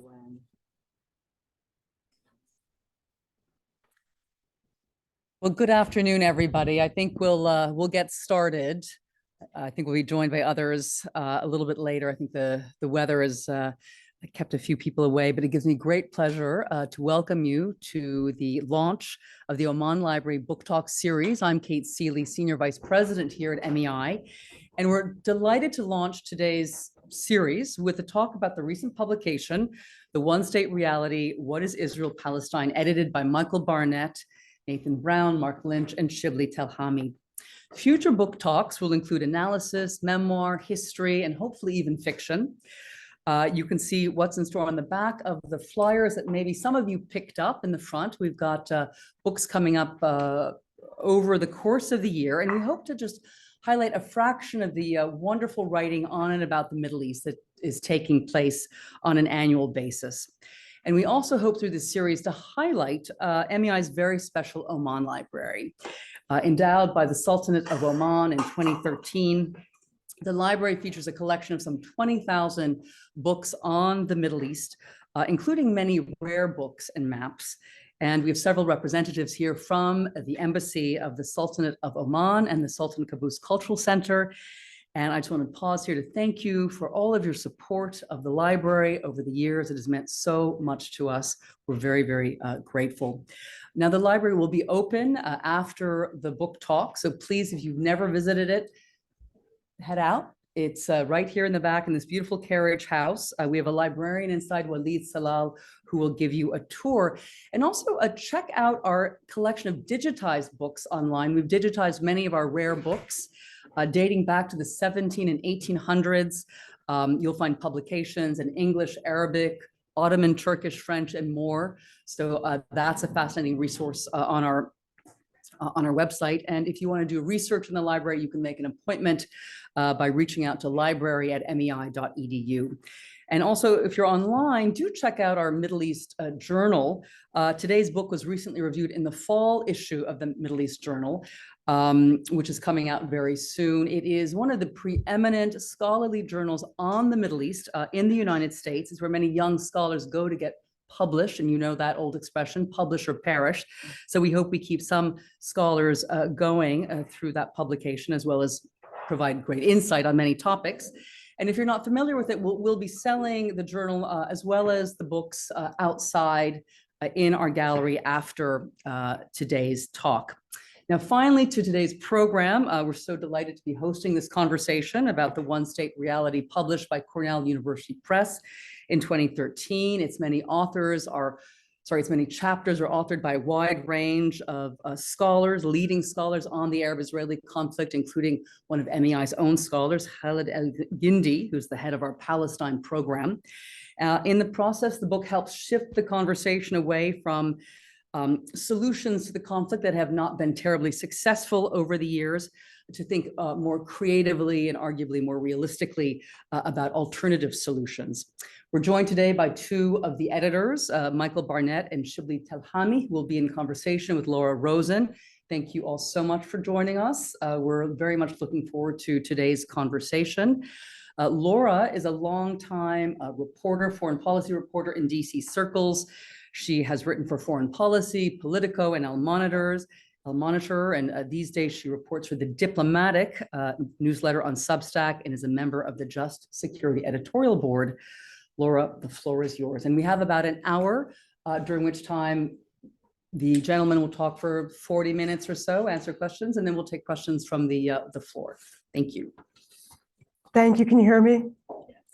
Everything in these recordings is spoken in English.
When. Well, good afternoon, everybody. I think we'll get started. I think we'll be joined by others a little bit later. I think the weather has kept a few people away, but it gives me great pleasure to welcome you to the launch of the Oman Library Book Talk series. I'm Kate Seeley, Senior Vice President here at MEI, and we're delighted to launch today's series with a talk about the recent publication, The One State Reality, What is Israel-Palestine, edited by Michael Barnett, Nathan Brown, Mark Lynch, and Shibley Telhami. Future book talks will include analysis, memoir, history, and hopefully even fiction. You can see what's in store on the back of the flyers that maybe some of you picked up in the front. We've got books coming up over the course of the year, and we hope to just highlight a fraction of the wonderful writing on and about the Middle East that is taking place on an annual basis. And we also hope through this series to highlight MEI's very special Oman library. Endowed by the Sultanate of Oman in 2013, the library features a collection of some 20,000 books on the Middle East, including many rare books and maps. And we have several representatives here from the Embassy of the Sultanate of Oman and the Sultan Qaboos Cultural Center. And I just want to pause here to thank you for all of your support of the library over the years. It has meant so much to us. We're very, very grateful. Now, the library will be open after the book talk. So please, if you've never visited it, head out. It's right here in the back in this beautiful carriage house. We have a librarian inside, Walid Salal, who will give you a tour. And also check out our collection of digitized books online. We've digitized many of our rare books dating back to the 17 and 1800s. You'll find publications in English, Arabic, Ottoman, Turkish, French, and more. So that's a fascinating resource on our website. And if you want to do research in the library, you can make an appointment by reaching out to library@mei.edu. And also, if you're online, do check out our Middle East journal. Today's book was recently reviewed in the fall issue of the Middle East Journal, which is coming out very soon. It is one of the preeminent scholarly journals on the Middle East in the United States. It's where many young scholars go to get published, and you know that old expression, publish or perish. So we hope we keep some scholars going through that publication, as well as provide great insight on many topics. And if you're not familiar with it, we'll be selling the journal as well as the books outside in our gallery after today's talk. Now, finally, to today's program, we're so delighted to be hosting this conversation about the One State Reality published by Cornell University Press in 2013. Its many chapters are authored by a wide range of scholars, leading scholars on the Arab-Israeli conflict, including one of MEI's own scholars, Khaled El-Gindi, who's the head of our Palestine program. In the process, the book helps shift the conversation away from solutions to the conflict that have not been terribly successful over the years, to think more creatively and arguably more realistically about alternative solutions. We're joined today by two of the editors, Michael Barnett and Shibley Telhami, who will be in conversation with Laura Rosen. Thank you all so much for joining us. We're very much looking forward to today's conversation. Laura is a longtime reporter, foreign policy reporter in DC circles. She has written for Foreign Policy, Politico, and El Monitor, and these days she reports for the Diplomatic newsletter on Substack and is a member of the Just Security editorial board. Laura, the floor is yours. And we have about an hour, during which time the gentleman will talk for 40 minutes or so, answer questions, and then we'll take questions from the floor. Thank you. Thank you. Can you hear me?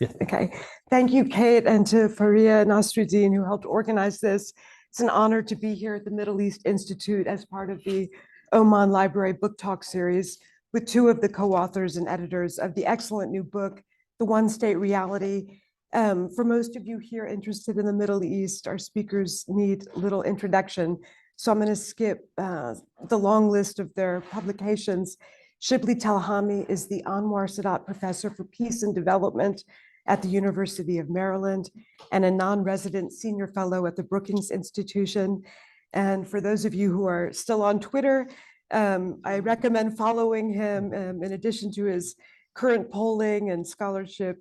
Yes. Okay. Thank you, Kate, and to Faria Nasruddin, who helped organize this. It's an honor to be here at the Middle East Institute as part of the Oman Library Book Talk series with two of the co-authors and editors of the excellent new book, The One State Reality. For most of you here interested in the Middle East, our speakers need little introduction, so I'm going to skip the long list of their publications. Shibley Telhami is the Anwar Sadat Professor for Peace and Development at the University of Maryland and a non-resident senior fellow at the Brookings Institution. And for those of you who are still on Twitter, I recommend following him in addition to his current polling and scholarship.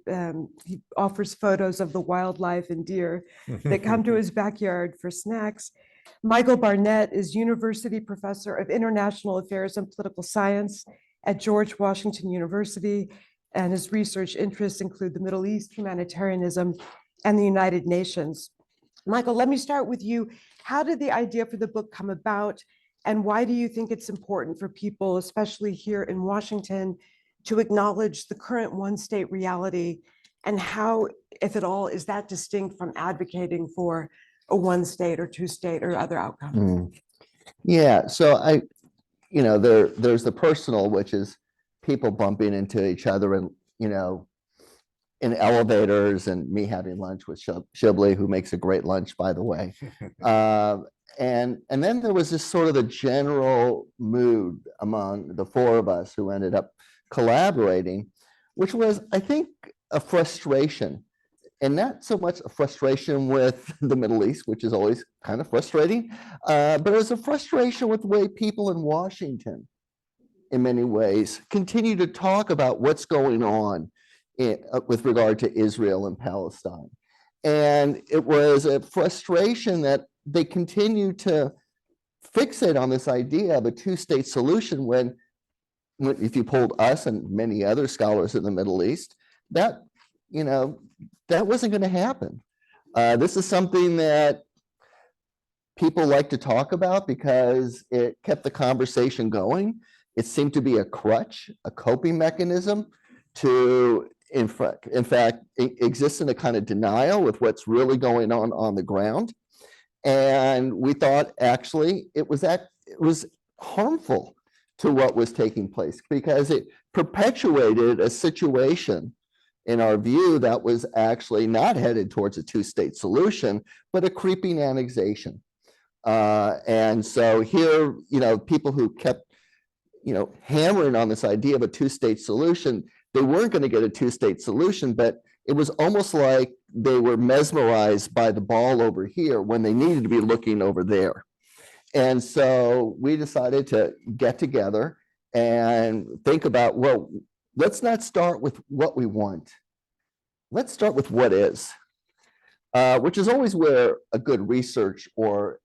He offers photos of the wildlife and deer that come to his backyard for snacks. Michael Barnett is University Professor of International Affairs and Political Science at George Washington University, and his research interests include the Middle East, humanitarianism, and the United Nations. Michael, let me start with you. How did the idea for the book come about, and why do you think it's important for people, especially here in Washington, to acknowledge the current one-state reality, and how, if at all, is that distinct from advocating for a one-state or two-state or other outcome? Yeah, so there's the personal, which is people bumping into each other and, in elevators, and me having lunch with Shibley, who makes a great lunch, by the way. And then there was this sort of the general mood among the four of us who ended up collaborating, which was, I think, a frustration. And not so much a frustration with the Middle East, which is always kind of frustrating, but it was a frustration with the way people in Washington, in many ways, continue to talk about what's going on with regard to Israel and Palestine. And it was a frustration that they continue to fixate on this idea of a two-state solution when if you polled us and many other scholars in the Middle East, that wasn't going to happen. This is something that people like to talk about because it kept the conversation going. It seemed to be a crutch, a coping mechanism to, in fact, exist in a kind of denial with what's really going on the ground. And we thought actually it was harmful to what was taking place because it perpetuated a situation, in our view, that was actually not headed towards a two-state solution, but a creeping annexation. And so here, people who kept, hammering on this idea of a two-state solution, they weren't going to get a two-state solution, but it was almost like they were mesmerized by the ball over here when they needed to be looking over there. And so we decided to get together and think about, well, let's not start with what we want. Let's start with what is, which is always where a good research or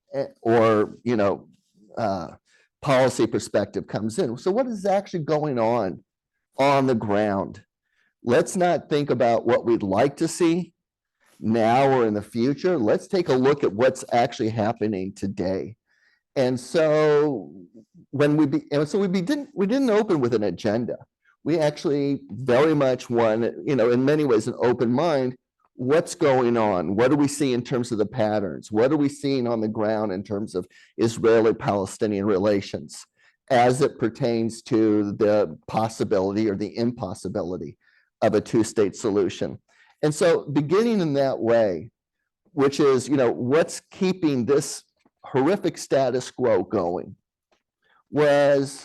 policy perspective comes in. So what is actually going on the ground? Let's not think about what we'd like to see now or in the future. Let's take a look at what's actually happening today. And so we didn't open with an agenda. We actually very much want, in many ways, an open mind. What's going on? What do we see in terms of the patterns? What are we seeing on the ground in terms of Israeli-Palestinian relations as it pertains to the possibility or the impossibility of a two-state solution? And so beginning in that way, which is, what's keeping this horrific status quo going, was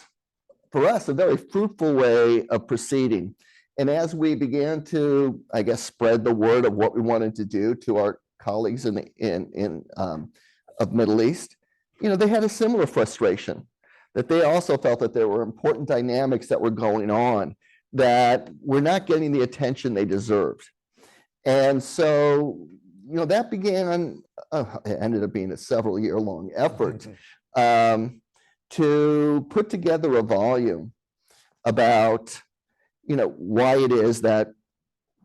for us a very fruitful way of proceeding. And as we began to, I guess, spread the word of what we wanted to do to our colleagues of Middle East, they had a similar frustration, that they also felt that there were important dynamics that were going on that were not getting the attention they deserved. And so, that began, it ended up being a several-year-long effort to put together a volume about, why it is that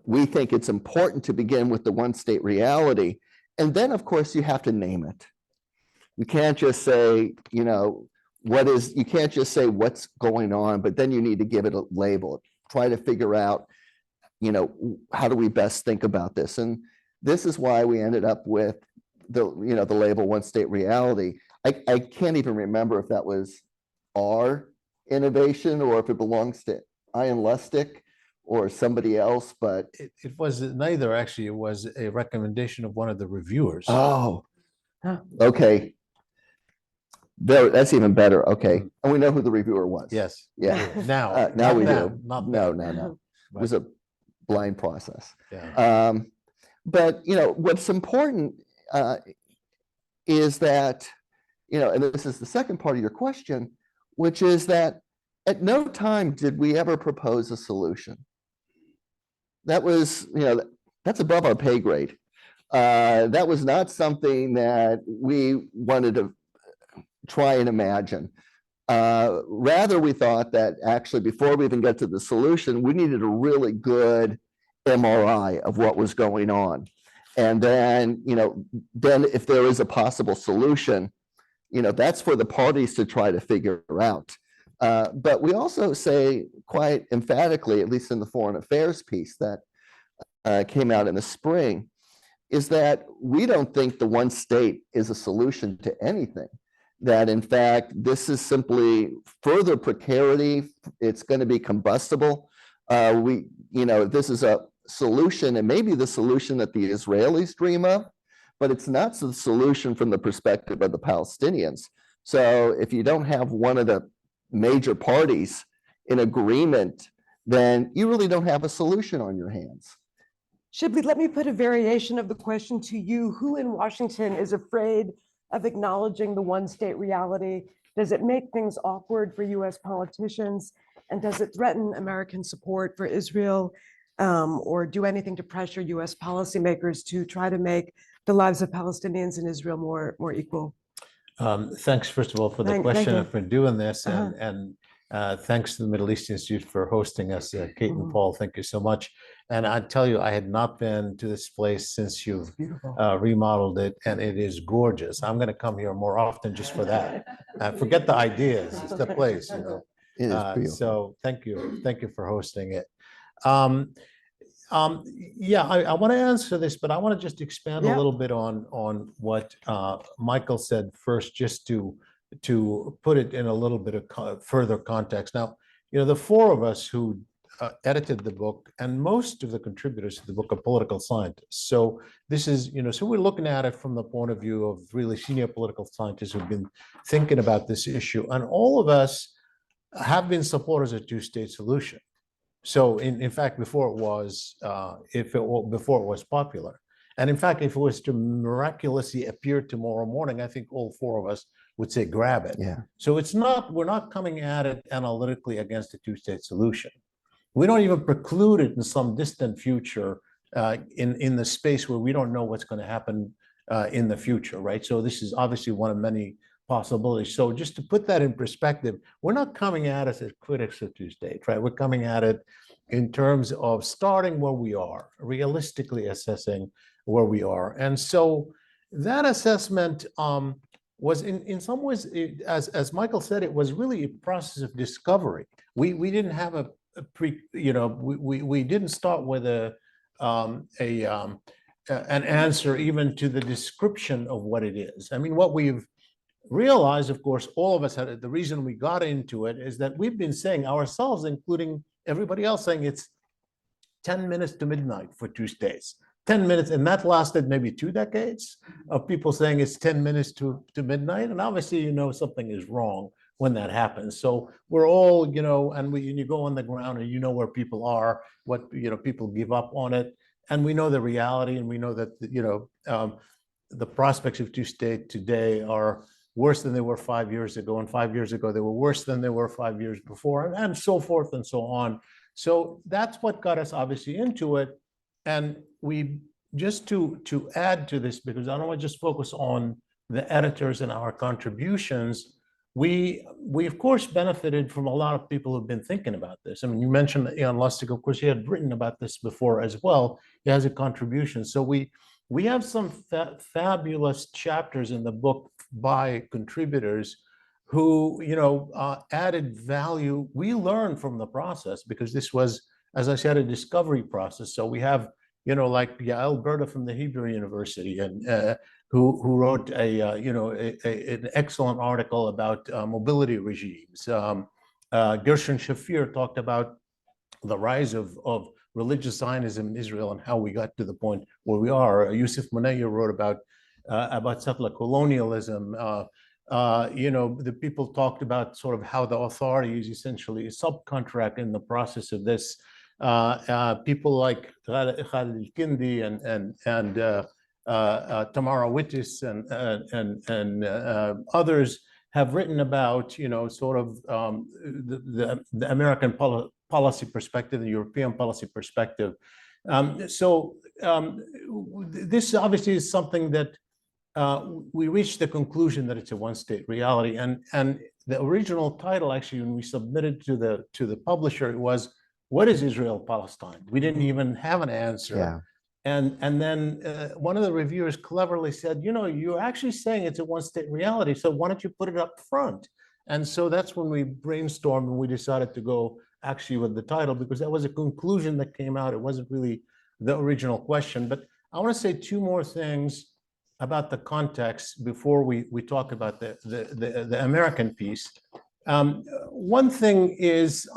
we think it's important to begin with the one-state reality. And then, of course, you have to name it. You can't just say, you can't just say what's going on, but then you need to give it a label. Try to figure out, how do we best think about this? And this is why we ended up with the label one state reality. I can't even remember if that was our innovation or if it belongs to Ian Lustig or somebody else, but it was neither, actually. It was a recommendation of one of the reviewers. Oh, okay. That's even better. Okay. And we know who the reviewer was. Yes. Yeah. Now we now, do. not No. then. It was a blind process. Yeah. But what's important is that, and this is the second part of your question, which is that at no time did we ever propose a solution. that was, that's above our pay grade. That was not something that we wanted to try and imagine. Rather, we thought that actually before we even get to the solution, we needed a really good MRI of what was going on. And then, then if there is a possible solution, that's for the parties to try to figure out. But we also say quite emphatically, at least in the foreign affairs piece that came out in the spring, is that we don't think the one state is a solution to anything. That in fact, this is simply further precarity. It's going to be combustible. This is a solution, and maybe the solution that the Israelis dream of, but it's not the solution from the perspective of the Palestinians. So if you don't have one of the major parties in agreement, then you really don't have a solution on your hands. Shibley, let me put a variation of the question to you. Who in Washington is afraid of acknowledging the one-state reality? Does it make things awkward for US politicians? And does it threaten American support for Israel, or do anything to pressure US policymakers to try to make the lives of Palestinians in Israel more equal? Thanks, first of all, for the Thank question you. and for doing this. And thanks to the Middle East Institute for hosting us, Kate and Paul. Thank you so much. And I tell you, I had not been to this place since you've remodeled it, and it is gorgeous. I'm going to come here more often just for that. Forget the ideas; it's the place. It is beautiful. So thank you for hosting it. Yeah, I want to answer this, but I want to just expand a little bit on what Michael said first, just to put it in a little bit of further context. Now, the four of us who edited the book and most of the contributors to the book are political scientists. So this is, so we're looking at it from the point of view of really senior political scientists who've been thinking about this issue. And all of us have been supporters of a two-state solution. So in fact, before it was popular. And in fact, if it was to miraculously appear tomorrow morning, I think all four of us would say, grab it. Yeah. So we're not coming at it analytically against a two-state solution. We don't even preclude it in some distant future in the space where we don't know what's going to happen in the future, right? So this is obviously one of many possibilities. So just to put that in perspective, we're not coming at it as critics of two-state, right? We're coming at it in terms of starting where we are, realistically assessing where we are. And so that assessment was in some ways, as Michael said, it was really a process of discovery. We didn't have we didn't start with an answer even to the description of what it is. I mean, what we've realized, of course, all of us had the reason we got into it is that we've been saying ourselves, including everybody else, saying it's 10 minutes to midnight for two states. 10 minutes, and that lasted maybe 2 decades of people saying it's 10 minutes to midnight. And obviously, something is wrong when that happens. So we're all, and you go on the ground and where people are, what, people give up on it. And we know the reality, and we know that, the prospects of two-state today are worse than they were 5 years ago. And 5 years ago, they were worse than they were 5 years before, and so forth and so on. So that's what got us obviously into it. And we just to add to this, because I don't want to just focus on the editors and our contributions, we of course benefited from a lot of people who've been thinking about this. I mean, you mentioned Ian Lustig, of course, he had written about this before as well. He has a contribution. So we have some fabulous chapters in the book by contributors who, added value. We learned from the process because this was, as I said, a discovery process. So we have, like Yael Berta from the Hebrew University, and who wrote an excellent article about mobility regimes. Gershon Shafir talked about the rise of religious Zionism in Israel and how we got to the point where we are. Yusuf Moneya wrote about settler colonialism. The people talked about sort of how the authorities essentially subcontract in the process of this. People like Khalid al-Kindi and Tamara Wittis and others have written about, sort of the American policy perspective, the European policy perspective. This obviously is something that we reached the conclusion that it's a one-state reality, and the original title, actually, when we submitted to the publisher, it was, "What is Israel-Palestine?" We didn't even have an answer. Yeah. And then one of the reviewers cleverly said, you're actually saying it's a one-state reality, so why don't you put it up front? And so that's when we brainstormed and we decided to go actually with the title, because that was a conclusion that came out. It wasn't really the original question. But I want to say two more things about the context before we talk about the American piece. One thing is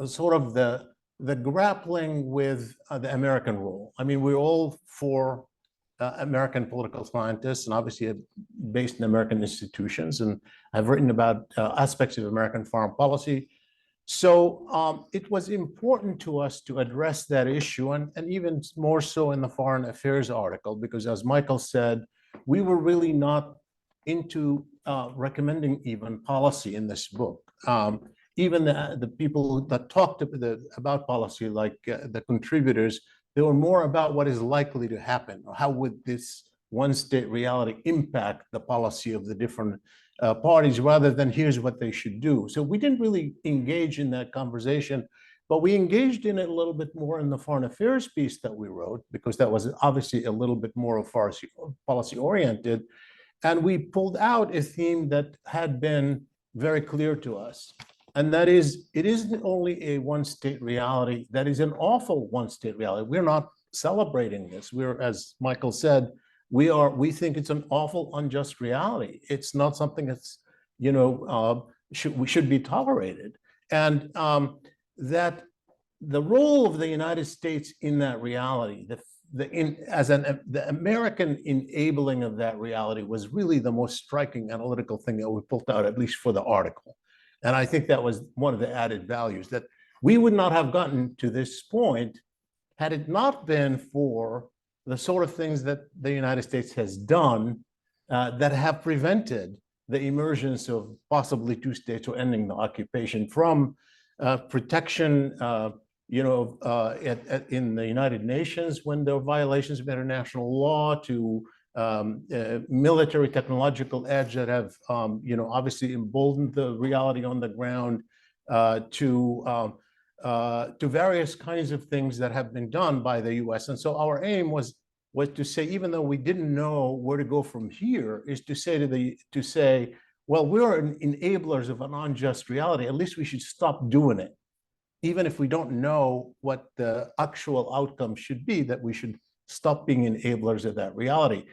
sort of the grappling with the American role. I mean, we're all for American political scientists, and obviously based in American institutions, and I've written about aspects of American foreign policy. So it was important to us to address that issue, and even more so in the Foreign Affairs article, because as Michael said, we were really not into recommending even policy in this book. Even the people that talked about policy, like the contributors, they were more about what is likely to happen, or how would this one-state reality impact the policy of the different parties, rather than here's what they should do. So we didn't really engage in that conversation, but we engaged in it a little bit more in the Foreign Affairs piece that we wrote, because that was obviously a little bit more of policy-oriented. And we pulled out a theme that had been very clear to us. And that is, it isn't only a one-state reality, that is an awful one-state reality. We're not celebrating this. We're, as Michael said, we think it's an awful, unjust reality. It's not something that's, should be tolerated. And that the role of the United States in that reality, the American enabling of that reality, was really the most striking analytical thing that we pulled out, at least for the article. And I think that was one of the added values, that we would not have gotten to this point had it not been for the sort of things that the United States has done that have prevented the emergence of possibly two states or ending the occupation, from protection, in the United Nations when there are violations of international law, to military technological edge that have, obviously emboldened the reality on the ground, to various kinds of things that have been done by the U.S. And so our aim was to say, even though we didn't know where to go from here, is to say well, we're enablers of an unjust reality. At least we should stop doing it, even if we don't know what the actual outcome should be. That we should stop being enablers of that reality.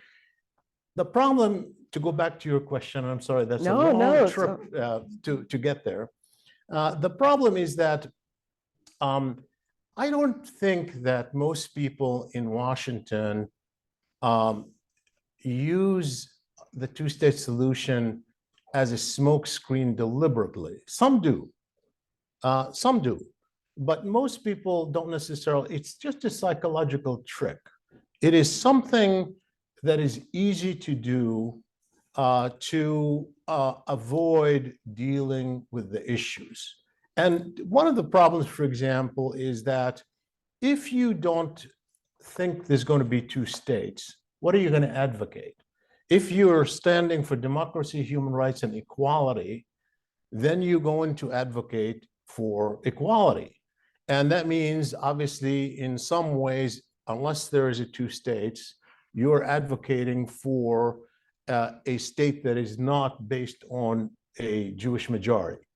The problem, to go back to your question, I'm sorry, that's a long trip to get there. The problem is that I don't think that most people in Washington use the two-state solution as a smokescreen deliberately. Some do, but most people don't necessarily. It's just a psychological trick. It is something that is easy to do to avoid dealing with the issues. And one of the problems, for example, is that if you don't think there's going to be two states, what are you going to advocate? If you're standing for democracy, human rights, and equality, then you're going to advocate for equality. And that means, obviously, in some ways, unless there is a two states, you're advocating for a state that is not based on a Jewish majority.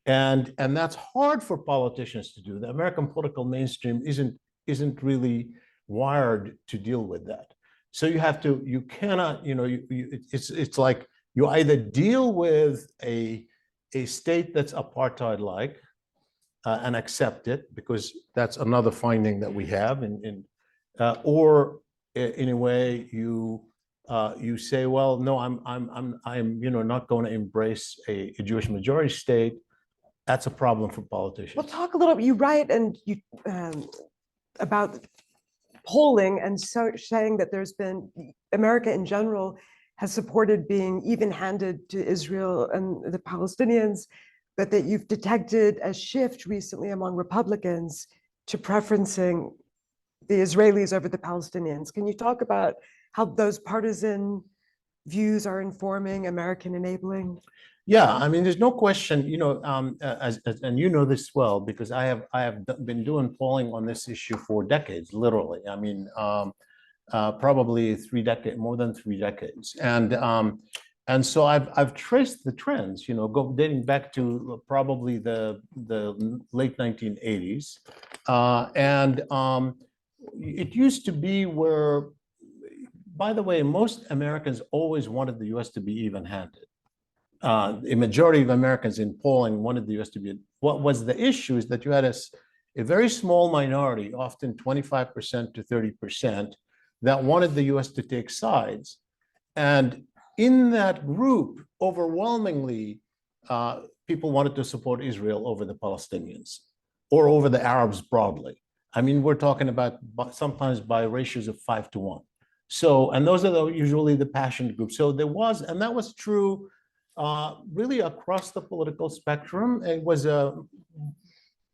And that's hard for politicians to do. The American political mainstream isn't really wired to deal with that. So you cannot, it's like you either deal with a state that's apartheid-like and accept it, because that's another finding that we have, or in a way you say, well, no, I'm not going to embrace a Jewish majority state. That's a problem for politicians. Well, talk a little. You write and you about polling, and so saying that there's been America in general has supported being even-handed to Israel and the Palestinians, but that you've detected a shift recently among Republicans to preferencing the Israelis over the Palestinians. Can you talk about how those partisan views are informing American enabling? Yeah, I mean, there's no question, and you know this well, because I have been doing polling on this issue for decades, literally. I mean, probably more than 3 decades, and so I've traced the trends, dating back to probably the late 1980s, and it used to be where, by the way, most Americans always wanted the U.S. to be even-handed. A majority of Americans in polling wanted the U.S. to be. What was the issue is that you had a very small minority, often 25% to 30%, that wanted the U.S. to take sides. And in that group, overwhelmingly, people wanted to support Israel over the Palestinians or over the Arabs broadly. I mean, we're talking about sometimes by ratios of 5-1. So, and those are usually the passionate groups. So there was, and that was true really across the political spectrum. It was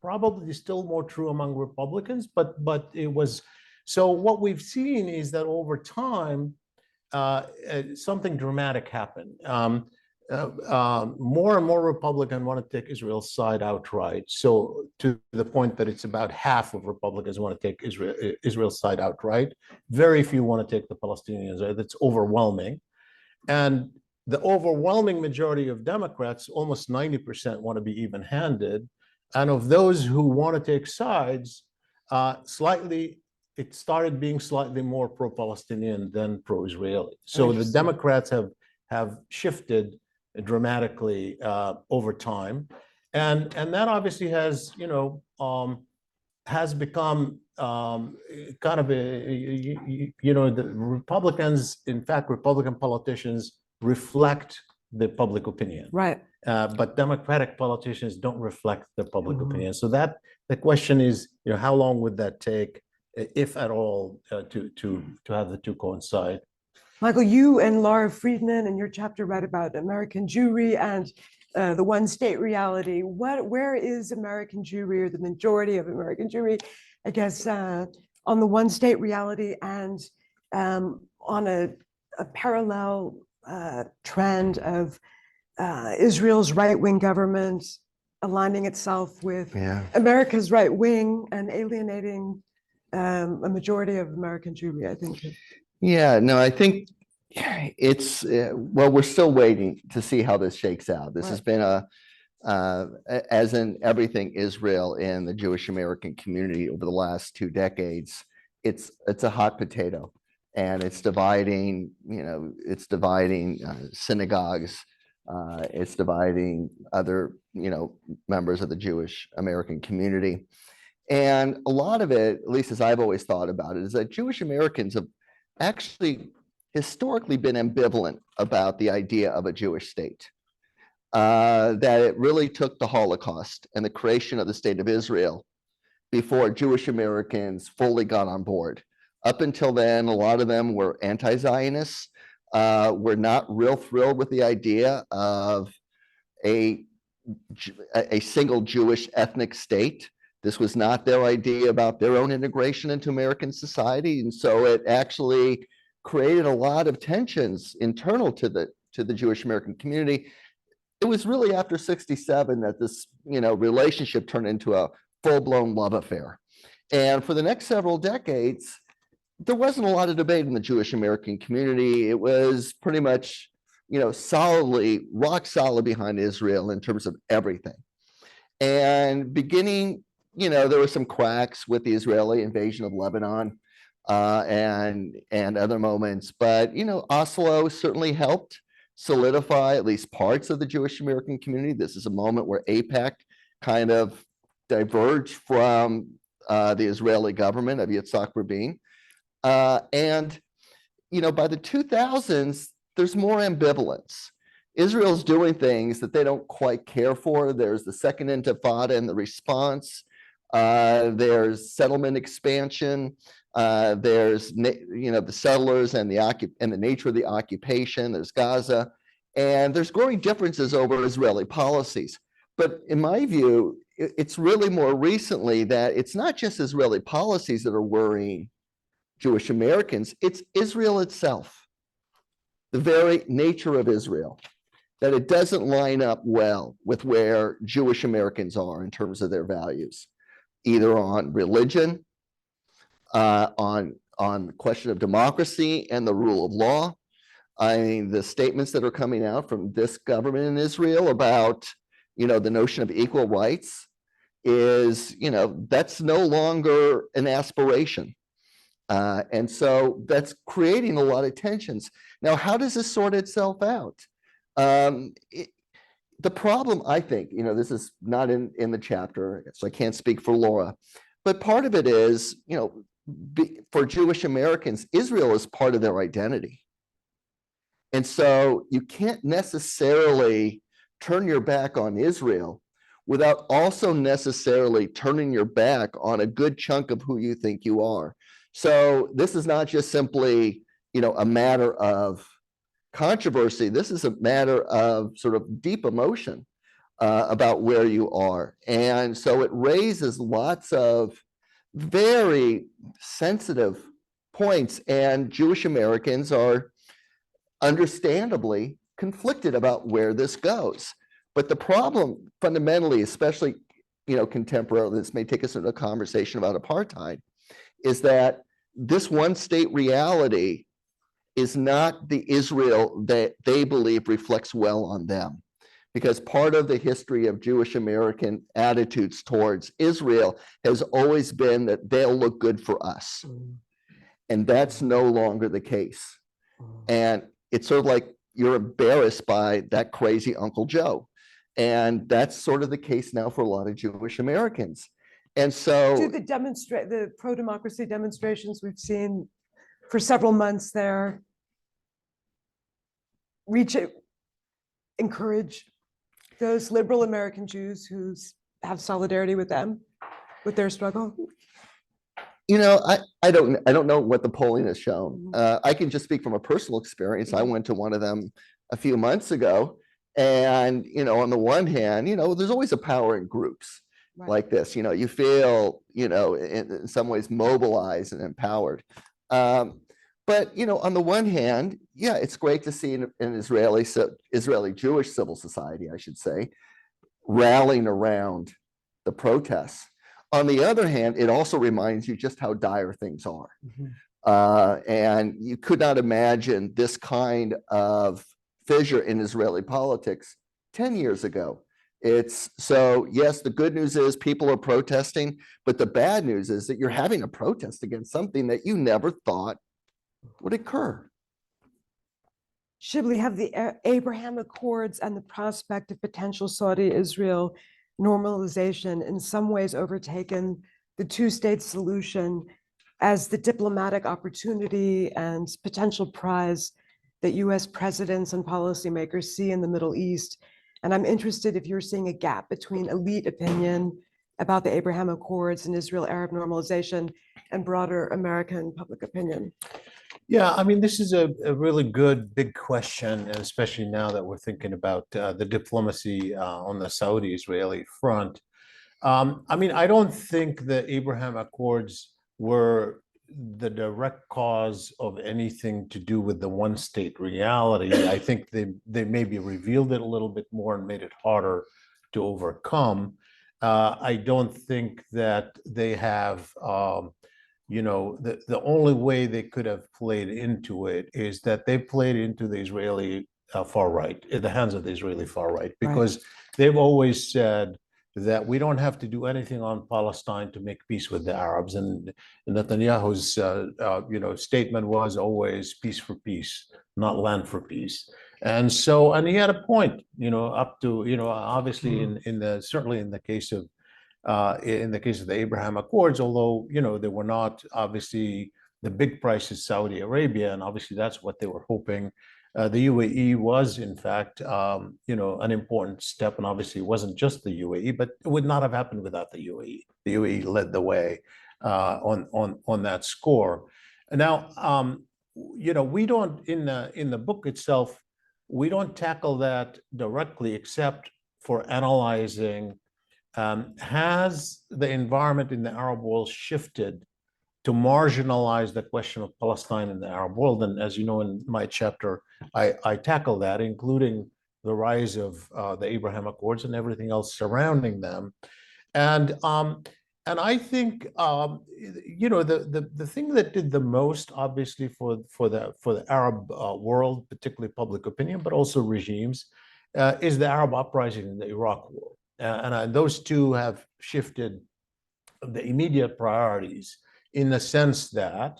probably still more true among Republicans, but it was. So what we've seen is that over time, something dramatic happened. More and more Republicans want to take Israel's side outright. So to the point that it's about half of Republicans want to take Israel's side outright. Very few want to take the Palestinians. That's overwhelming. And the overwhelming majority of Democrats, almost 90%, want to be even-handed. And of those who want to take sides, it started being slightly more pro-Palestinian than pro-Israeli. So the Democrats have shifted dramatically over time. And that obviously has become kind of the Republicans, in fact, Republican politicians reflect the public opinion. Right. But Democratic politicians don't reflect the public opinion. So that the question is, how long would that take, if at all, to have the two coincide? Michael, you and Laura Friedman in your chapter write about American Jewry and the one-state reality. Where is American Jewry, or the majority of American Jewry, I guess, on the one-state reality and on a parallel trend of Israel's right-wing government aligning itself with America's right wing and alienating a majority of American Jewry, I think. Yeah, no, I think it's, well, we're still waiting to see how this shakes out. This has been as in everything Israel and the Jewish American community over the last 2 decades, it's a hot potato. And it's dividing, synagogues, it's dividing other, members of the Jewish American community. And a lot of it, at least as I've always thought about it, is that Jewish Americans have actually historically been ambivalent about the idea of a Jewish state. That it really took the Holocaust and the creation of the state of Israel before Jewish Americans fully got on board. Up until then, a lot of them were anti-Zionists, were not real thrilled with the idea of a single Jewish ethnic state. This was not their idea about their own integration into American society. And so it actually created a lot of tensions internal to the Jewish American community. It was really after '67 that this, relationship turned into a full-blown love affair. And for the next several decades, there wasn't a lot of debate in the Jewish American community. It was pretty much, solidly, rock solid behind Israel in terms of everything. And beginning, there were some cracks with the Israeli invasion of Lebanon and other moments, but, Oslo certainly helped solidify at least parts of the Jewish American community. This is a moment where AIPAC kind of diverged from the Israeli government of Yitzhak Rabin. And, by the 2000s, there's more ambivalence. Israel's doing things that they don't quite care for. There's the Second Intifada and the response. There's settlement expansion. There's, the settlers and the nature of the occupation. There's Gaza. And there's growing differences over Israeli policies. But in my view, it's really more recently that it's not just Israeli policies that are worrying Jewish Americans, it's Israel itself, the very nature of Israel, that it doesn't line up well with where Jewish Americans are in terms of their values, either on religion, on the question of democracy and the rule of law. I mean, the statements that are coming out from this government in Israel about, the notion of equal rights is, that's no longer an aspiration. And so that's creating a lot of tensions. Now, how does this sort itself out? The problem, I think, this is not in the chapter, so I can't speak for Laura, but part of it is, for Jewish Americans, Israel is part of their identity. And so you can't necessarily turn your back on Israel without also necessarily turning your back on a good chunk of who you think you are. So this is not just simply, a matter of controversy. This is a matter of sort of deep emotion about where you are. And so it raises lots of very sensitive points, and Jewish Americans are understandably conflicted about where this goes. But the problem fundamentally, especially, contemporarily, this may take us into a conversation about apartheid, is that this one state reality is not the Israel that they believe reflects well on them. Because part of the history of Jewish American attitudes towards Israel has always been that they'll look good for us. And that's no longer the case. And it's sort of like you're embarrassed by that crazy Uncle Joe. And that's sort of the case now for a lot of Jewish Americans. And so Do the pro-democracy demonstrations we've seen for several months there encourage those liberal American Jews who have solidarity with them, with their struggle? I don't know what the polling has shown. I can just speak from a personal experience. I went to one of them a few months ago, and on the one hand, there's always a power in groups like this. You feel, in some ways mobilized and empowered. But on the one hand, yeah, it's great to see an Israeli Jewish civil society, I should say, rallying around the protests. On the other hand, it also reminds you just how dire things are. And you could not imagine this kind of fissure in Israeli politics 10 years ago. So yes, the good news is people are protesting, but the bad news is that you're having a protest against something that you never thought would occur. Shibley, have the Abraham Accords and the prospect of potential Saudi-Israel normalization in some ways overtaken the two-state solution as the diplomatic opportunity and potential prize that US presidents and policymakers see in the Middle East? And I'm interested if you're seeing a gap between elite opinion about the Abraham Accords and Israel-Arab normalization and broader American public opinion. Yeah, I mean, this is a really good big question, and especially now that we're thinking about the diplomacy on the Saudi-Israeli front. I mean, I don't think the Abraham Accords were the direct cause of anything to do with the one-state reality. I think they maybe revealed it a little bit more and made it harder to overcome. I don't think that they have the only way they could have played into it is that they played into the Israeli far right, in the hands of the Israeli far right, because they've always said that we don't have to do anything on Palestine to make peace with the Arabs. And Netanyahu's statement was always peace for peace, not land for peace. And so, and he had a point, up to, obviously certainly in the case of the Abraham Accords, although, they were not obviously the big price is Saudi Arabia, and obviously that's what they were hoping. The UAE was, in fact, an important step, and obviously it wasn't just the UAE, but it would not have happened without the UAE. The UAE led the way on that score. Now, we don't in the book itself, we don't tackle that directly, except for analyzing has the environment in the Arab world shifted to marginalize the question of Palestine in the Arab world? And as you know, in my chapter, I tackle that, including the rise of the Abraham Accords and everything else surrounding them. And I think the thing that did the most, obviously, for the Arab world, particularly public opinion, but also regimes, is the Arab uprising in the Iraq War. And those two have shifted the immediate priorities, in the sense that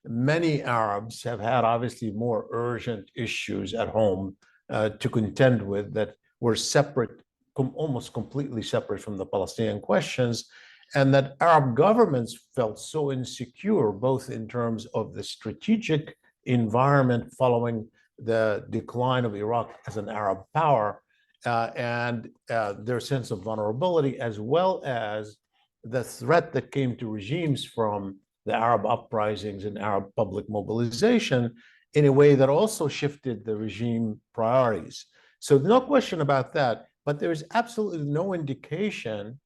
many Arabs have had obviously more urgent issues at home to contend with, that were separate, almost completely separate from the Palestinian questions, and that Arab governments felt so insecure, both in terms of the strategic environment following the decline of Iraq as an Arab power, and their sense of vulnerability, as well as the threat that came to regimes from the Arab uprisings and Arab public mobilization, in a way that also shifted the regime priorities. So no question about that, but there is absolutely no indication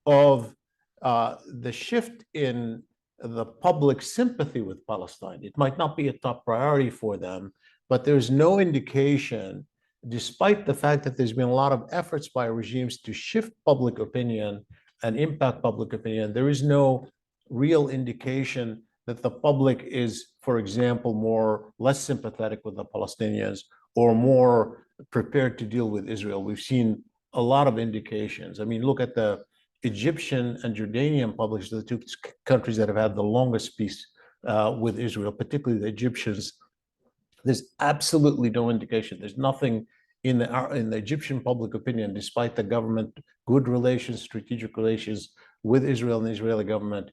of the shift in the public sympathy with Palestine. It might not be a top priority for them, but there's no indication, despite the fact that there's been a lot of efforts by regimes to shift public opinion and impact public opinion, there is no real indication that the public is, for example, less sympathetic with the Palestinians or more prepared to deal with Israel. We've seen a lot of indications. I mean, look at the Egyptian and Jordanian publics, the two countries that have had the longest peace with Israel, particularly the Egyptians. There's absolutely no indication. There's nothing in the Egyptian public opinion, despite the government good relations, strategic relations with Israel and the Israeli government.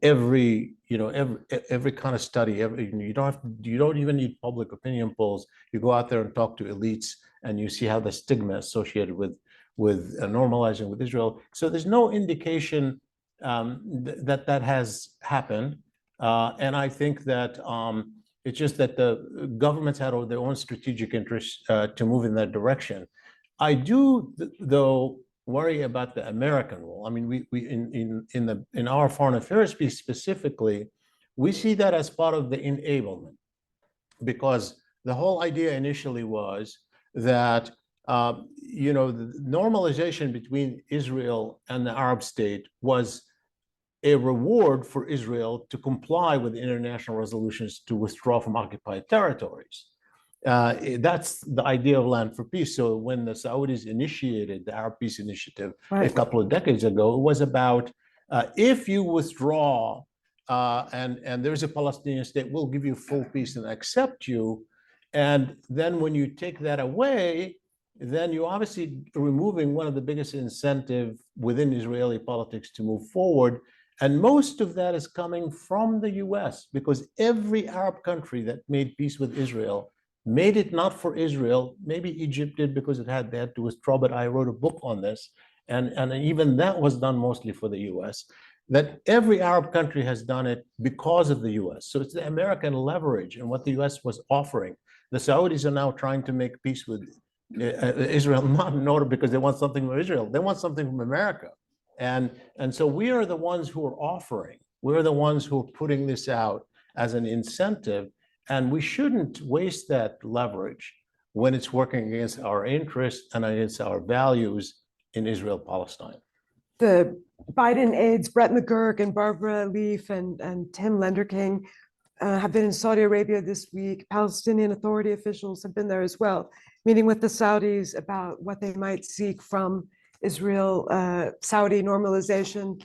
Every kind of study, you don't even need public opinion polls. You go out there and talk to elites, and you see how the stigma associated with normalizing with Israel. So there's no indication that has happened, and I think that it's just that the governments had their own strategic interests to move in that direction. I do, though, worry about the American role. I mean, in our foreign affairs piece specifically, we see that as part of the enablement, because the whole idea initially was that the normalization between Israel and the Arab state was a reward for Israel to comply with international resolutions to withdraw from occupied territories. That's the idea of land for peace. So when the Saudis initiated the Arab Peace Initiative a couple of decades ago, it was about if you withdraw and there's a Palestinian state, we'll give you full peace and accept you. And then when you take that away, then you're obviously removing one of the biggest incentive within Israeli politics to move forward. And most of that is coming from the US, because every Arab country that made peace with Israel made it not for Israel. Maybe Egypt did because they had to withdraw, but I wrote a book on this. And even that was done mostly for the US. That every Arab country has done it because of the US. So it's the American leverage and what the US was offering. The Saudis are now trying to make peace with Israel, not in order because they want something from Israel. They want something from America. And so we are the ones who are offering. We're the ones who are putting this out as an incentive. And we shouldn't waste that leverage when it's working against our interests and against our values in Israel-Palestine. The Biden aides, Brett McGurk and Barbara Leaf and Tim Lenderking, have been in Saudi Arabia this week. Palestinian Authority officials have been there as well, meeting with the Saudis about what they might seek from Israel-Saudi normalization.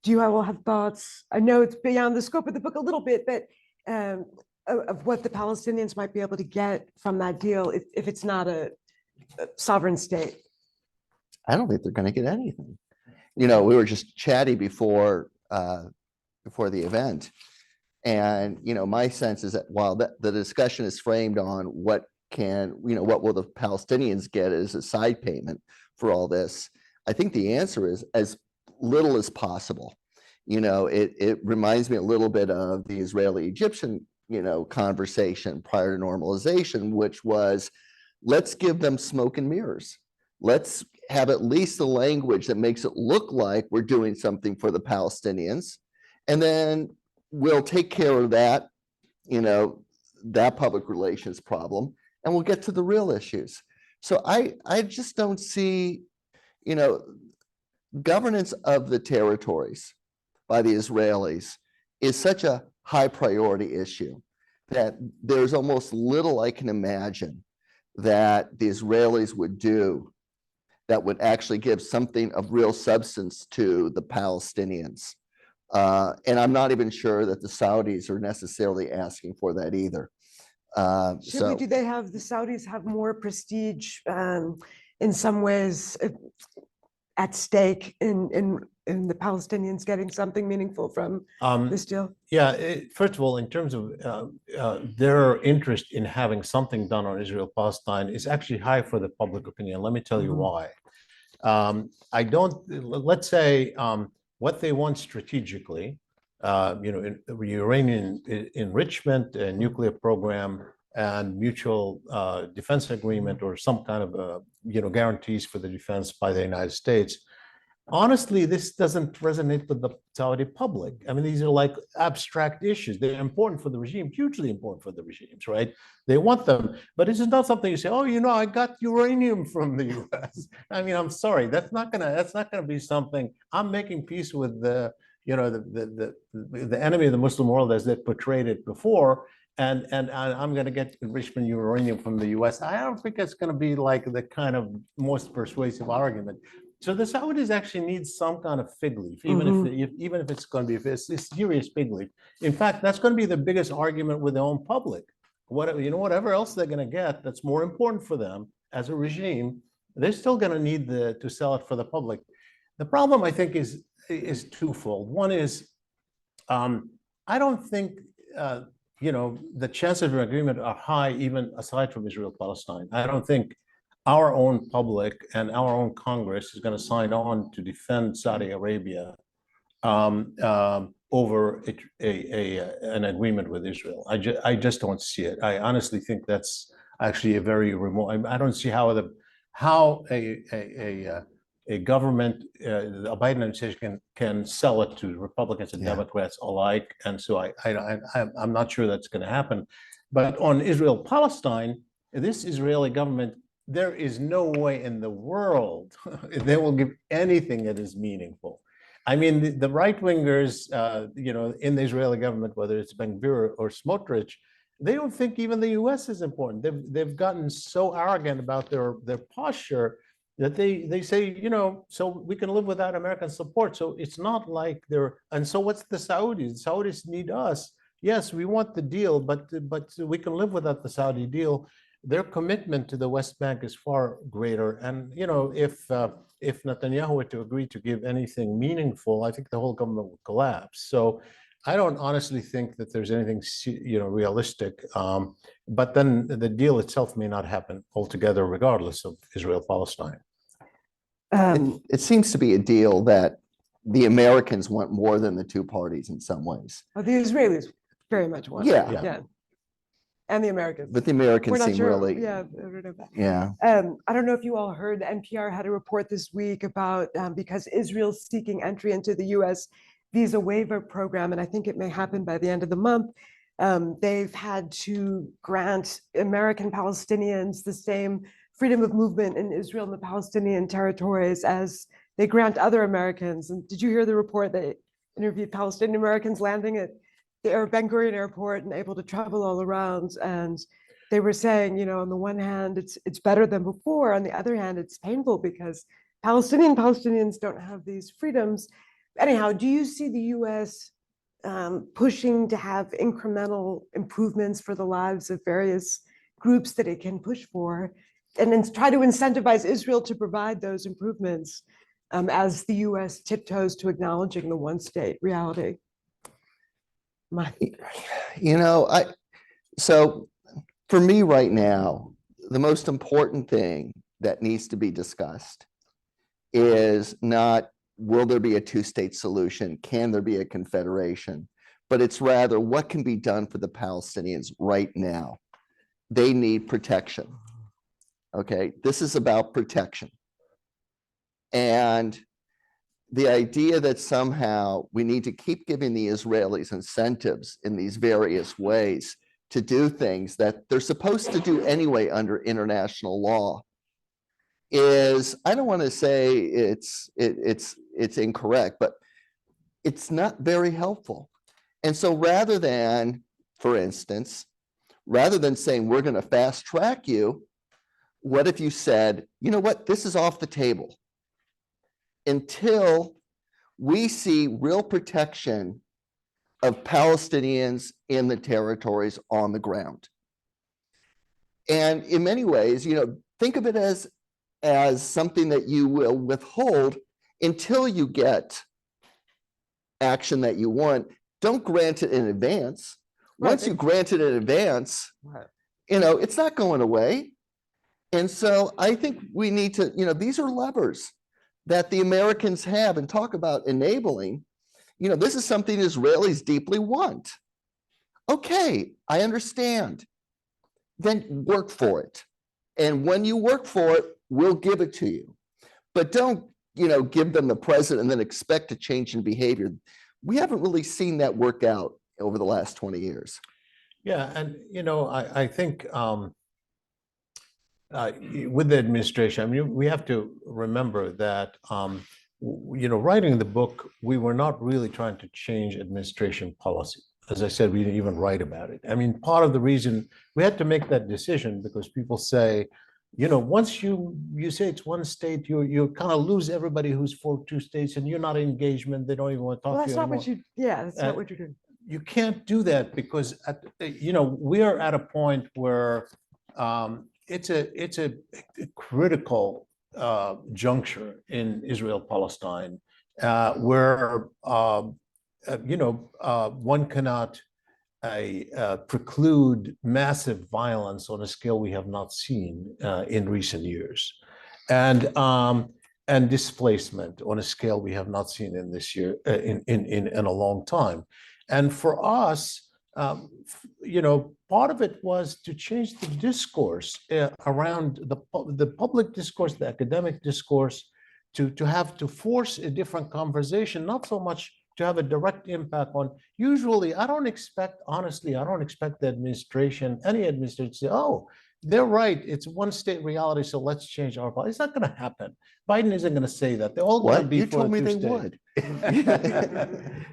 Do you all have thoughts? I know it's beyond the scope of the book a little bit, but of what the Palestinians might be able to get from that deal if it's not a sovereign state. I don't think they're going to get anything. We were just chatty before the event. And, my sense is that while the discussion is framed on what will the Palestinians get as a side payment for all this, I think the answer is as little as possible. It reminds me a little bit of the Israeli-Egyptian, conversation prior to normalization, which was, let's give them smoke and mirrors. have at least the language that makes it look like we're doing something for the Palestinians. And then we'll take care of that, that public relations problem, and we'll get to the real issues. So I just don't see, governance of the territories by the Israelis is such a high priority issue that there's almost little I can imagine that the Israelis would do that would actually give something of real substance to the Palestinians. And I'm not even sure that the Saudis are necessarily asking for that either. Shibley, do they have, the Saudis have more prestige in some ways at stake in the Palestinians getting something meaningful from this deal? Yeah, first of all, in terms of their interest in having something done on Israel-Palestine is actually high for the public opinion. Let me tell you why. Let's say what they want strategically, uranium enrichment, a nuclear program, and mutual defense agreement, or some kind of guarantees for the defense by the United States. Honestly, this doesn't resonate with the Saudi public. I mean, these are like abstract issues. They're important for the regime, hugely important for the regimes, right? They want them, but this is not something you say, oh, I got uranium from the US. I mean, I'm sorry, that's not gonna be something. I'm making peace with the enemy of the Muslim world as they portrayed it before. And I'm going to get enrichment uranium from the US. I don't think it's going to be like the kind of most persuasive argument. So the Saudis actually need some kind of fig leaf, even if it's going to be a serious fig leaf. In fact, that's going to be the biggest argument with their own public. Whatever else they're going to get that's more important for them as a regime, they're still going to need to sell it for the public. The problem, I think, is twofold. One is, I don't think the chances of an agreement are high, even aside from Israel-Palestine. I don't think our own public and our own Congress is going to sign on to defend Saudi Arabia over an agreement with Israel. I just don't see it. I honestly think that's actually a very remote. I don't see how a government, a Biden administration can sell it to Republicans and Democrats alike. And so I'm not sure that's going to happen. But on Israel-Palestine, this Israeli government, there is no way in the world they will give anything that is meaningful. I mean, the right-wingers, in the Israeli government, whether it's Ben-Gvir or Smotrich, they don't think even the U.S. is important. They've gotten so arrogant about their posture that they say, so we can live without American support. So it's not like and so what's the Saudis? The Saudis need us. Yes, we want the deal, but we can live without the Saudi deal. Their commitment to the West Bank is far greater. And, if Netanyahu were to agree to give anything meaningful, I think the whole government would collapse. So I don't honestly think that there's anything, realistic. But then the deal itself may not happen altogether, regardless of Israel-Palestine. It seems to be a deal that the Americans want more than the two parties in some ways. Oh, the Israelis very much want it. Yeah. And the Americans. But the Americans We're not seem sure. really, Yeah, I don't know that. yeah. I don't know if you all heard, NPR had a report this week about because Israel's seeking entry into the U.S. visa waiver program, and I think it may happen by the end of the month. They've had to grant American Palestinians the same freedom of movement in Israel and the Palestinian territories as they grant other Americans. And did you hear the report that interviewed Palestinian Americans landing at the Ben Gurion airport and able to travel all around? And they were saying, on the one hand, it's better than before. On the other hand, it's painful because Palestinians don't have these freedoms. Anyhow, do you see the U.S. Pushing to have incremental improvements for the lives of various groups that it can push for, and then try to incentivize Israel to provide those improvements as the U.S. tiptoes to acknowledging the one-state reality? So for me right now, the most important thing that needs to be discussed is not, will there be a two-state solution? Can there be a confederation? But it's rather, what can be done for the Palestinians right now? They need protection. Okay, this is about protection. And the idea that somehow we need to keep giving the Israelis incentives in these various ways to do things that they're supposed to do anyway under international law is, I don't want to say it's incorrect, but it's not very helpful. And so rather than, for instance, rather than saying we're going to fast track you, what if you said, you know what, this is off the table until we see real protection of Palestinians in the territories on the ground. And in many ways, you know, think of it as something that you will withhold until you get action that you want. Don't grant it in advance. Once you grant it in advance, you know, it's not going away. And so I think we need to, you know, these are levers that the Americans have, and talk about enabling. You know, this is something Israelis deeply want. Okay, I understand. Then work for it. And when you work for it, we'll give it to you. But don't, you know, give them the present and then expect a change in behavior. We haven't really seen that work out over the last 20 years. Yeah, and you know, I think with the administration, I mean, we have to remember that you know, writing the book, we were not really trying to change administration policy. As I said, we didn't even write about it. I mean, part of the reason we had to make that decision because people say, you know, once you say it's one state, you kind of lose everybody who's for two states, and you're not engagement. They don't even want to talk Well, to that's you not anymore. what you, yeah, that's not what you're doing. You can't do that because you know, we are at a point where it's a critical juncture in Israel-Palestine where you know, one cannot preclude massive violence on a scale we have not seen in recent years, and displacement on a scale we have not seen in this year in a long time. And for us, you know, part of it was to change the discourse around the public discourse, the academic discourse, to force a different conversation, not so much to have a direct impact on. Usually, I don't expect, honestly, I don't expect the administration, any administration, to say, oh, they're right, it's one state reality, so let's change our policy. It's not going to happen. Biden isn't going to say that. They're all going to be You for told me they two-state. would.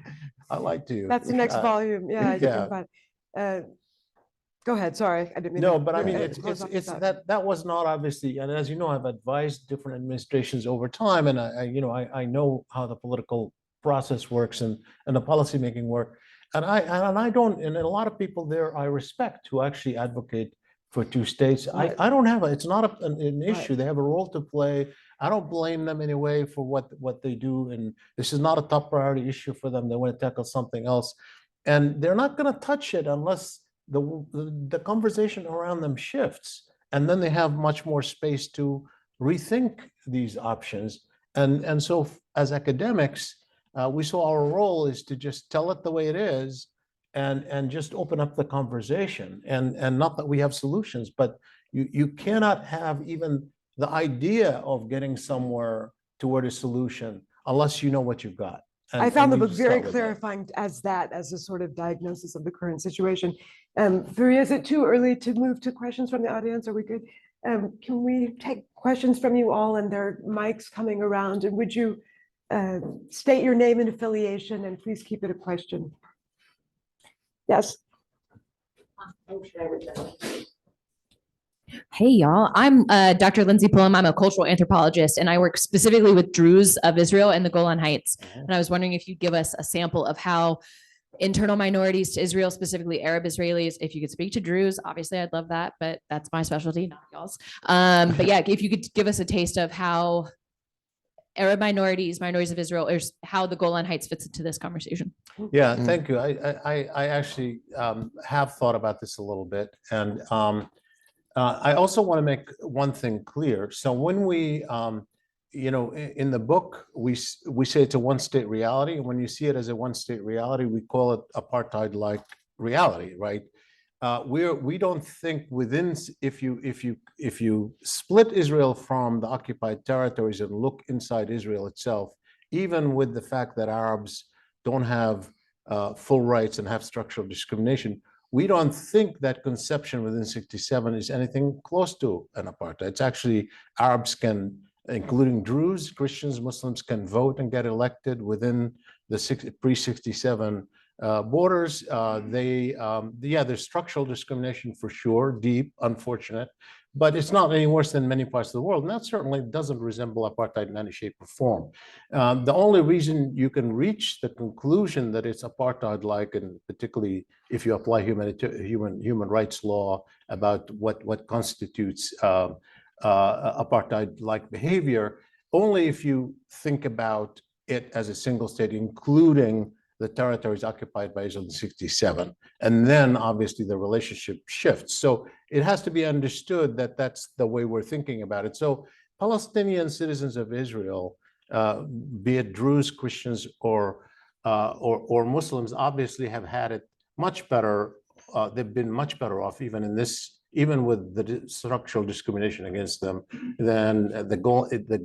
I like to. That's the next volume. Yeah. You yeah. can find, go ahead. Sorry, I didn't mean No, to, but I mean, close off it's that. that was not obviously, and as you know, I've advised different administrations over time, and you know, I know how the political process works and the policy making work, and I don't, and a lot of people there I respect who actually advocate for two states. Right. I don't have it's not an issue. Right. They have a role to play. I don't blame them anyway for what they do, and this is not a top priority issue for them. They want to tackle something else, and they're not going to touch it unless the conversation around them shifts, and then they have much more space to rethink these options. And so as academics, we saw our role is to just tell it the way it is, and just open up the conversation, and not that we have solutions, but you cannot have even the idea of getting somewhere toward a solution unless you know what you've got. I found the you book just very start with that. clarifying as a sort of diagnosis of the current situation. Faria, is it too early to move to questions from the audience? Are we good? Can we take questions from you all, and there are mics coming around, and would you state your name and affiliation, and please keep it a question. Yes. Hey, y'all. I'm Dr. Lindsay Pullum. I'm a cultural anthropologist, and I work specifically with Druze of Israel and the Golan Heights. And I was wondering if you'd give us a sample of how internal minorities to Israel, specifically Arab Israelis, if you could speak to Druze, obviously I'd love that, but that's my specialty, not y'all's. But yeah, if you could give us a taste of how Arab minorities of Israel, or how the Golan Heights fits into this conversation. Yeah, thank you. I actually have thought about this a little bit, and I also want to make one thing clear. So when we, you know, in the book, we say it's a one-state reality, and when you see it as a one-state reality, we call it apartheid-like reality, right? we don't think if you split Israel from the occupied territories and look inside Israel itself, even with the fact that Arabs don't have full rights and have structural discrimination, we don't think that conception within 67 is anything close to an apartheid. It's actually Arabs can, including Druze, Christians, Muslims can vote and get elected within the pre-67 borders. There's structural discrimination for sure, deep, unfortunate, but it's not any worse than many parts of the world. And that certainly doesn't resemble apartheid in any shape or form. The only reason you can reach the conclusion that it's apartheid-like, and particularly if you apply human rights law about what constitutes apartheid-like behavior, only if you think about it as a single state, including the territories occupied by Israel in 67. And then obviously the relationship shifts. So it has to be understood that that's the way we're thinking about it. So Palestinian citizens of Israel, be it Druze, Christians, or Muslims, obviously have had it much better. They've been much better off even with the structural discrimination against them than the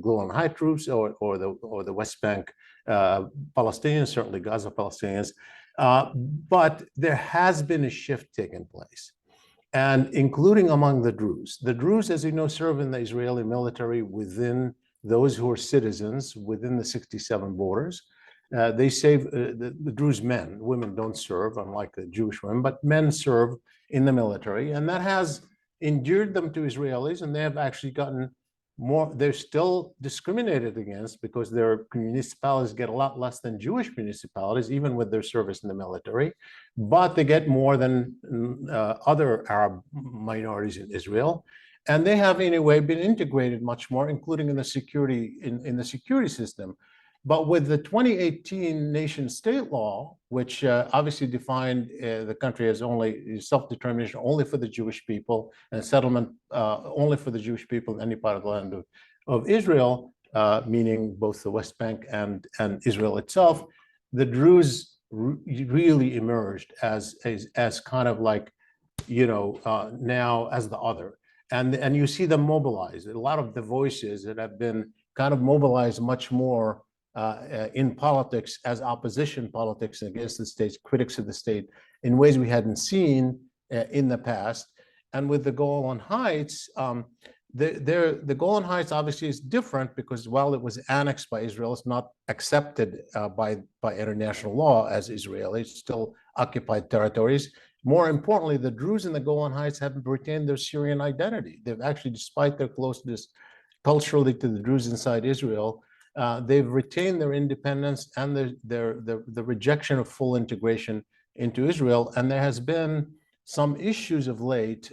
Golan Heights troops or the West Bank Palestinians, certainly Gaza Palestinians. But there has been a shift taking place, and including among the Druze. The Druze, as you know, serve in the Israeli military within those who are citizens within the 67 borders. They save the Druze men. Women don't serve, unlike the Jewish women, but men serve in the military, and that has endeared them to Israelis, and they have actually gotten more. They're still discriminated against because their municipalities get a lot less than Jewish municipalities, even with their service in the military, but they get more than other Arab minorities in Israel. And they have, in a way, been integrated much more, including in the security system. But with the 2018 nation-state law, which obviously defined the country as only self-determination only for the Jewish people and settlement only for the Jewish people in any part of the land of Israel, meaning both the West Bank and Israel itself, the Druze really emerged as kind of like, now as the other. And you see them mobilized. A lot of the voices that have been kind of mobilized much more in politics as opposition politics against the state, critics of the state, in ways we hadn't seen in the past. And with the Golan Heights, the Golan Heights obviously is different because while it was annexed by Israel, it's not accepted by international law as Israeli. It's still occupied territories. More importantly, the Druze in the Golan Heights have retained their Syrian identity. They've actually, despite their closeness culturally to the Druze inside Israel, they've retained their independence and the rejection of full integration into Israel. And there has been some issues of late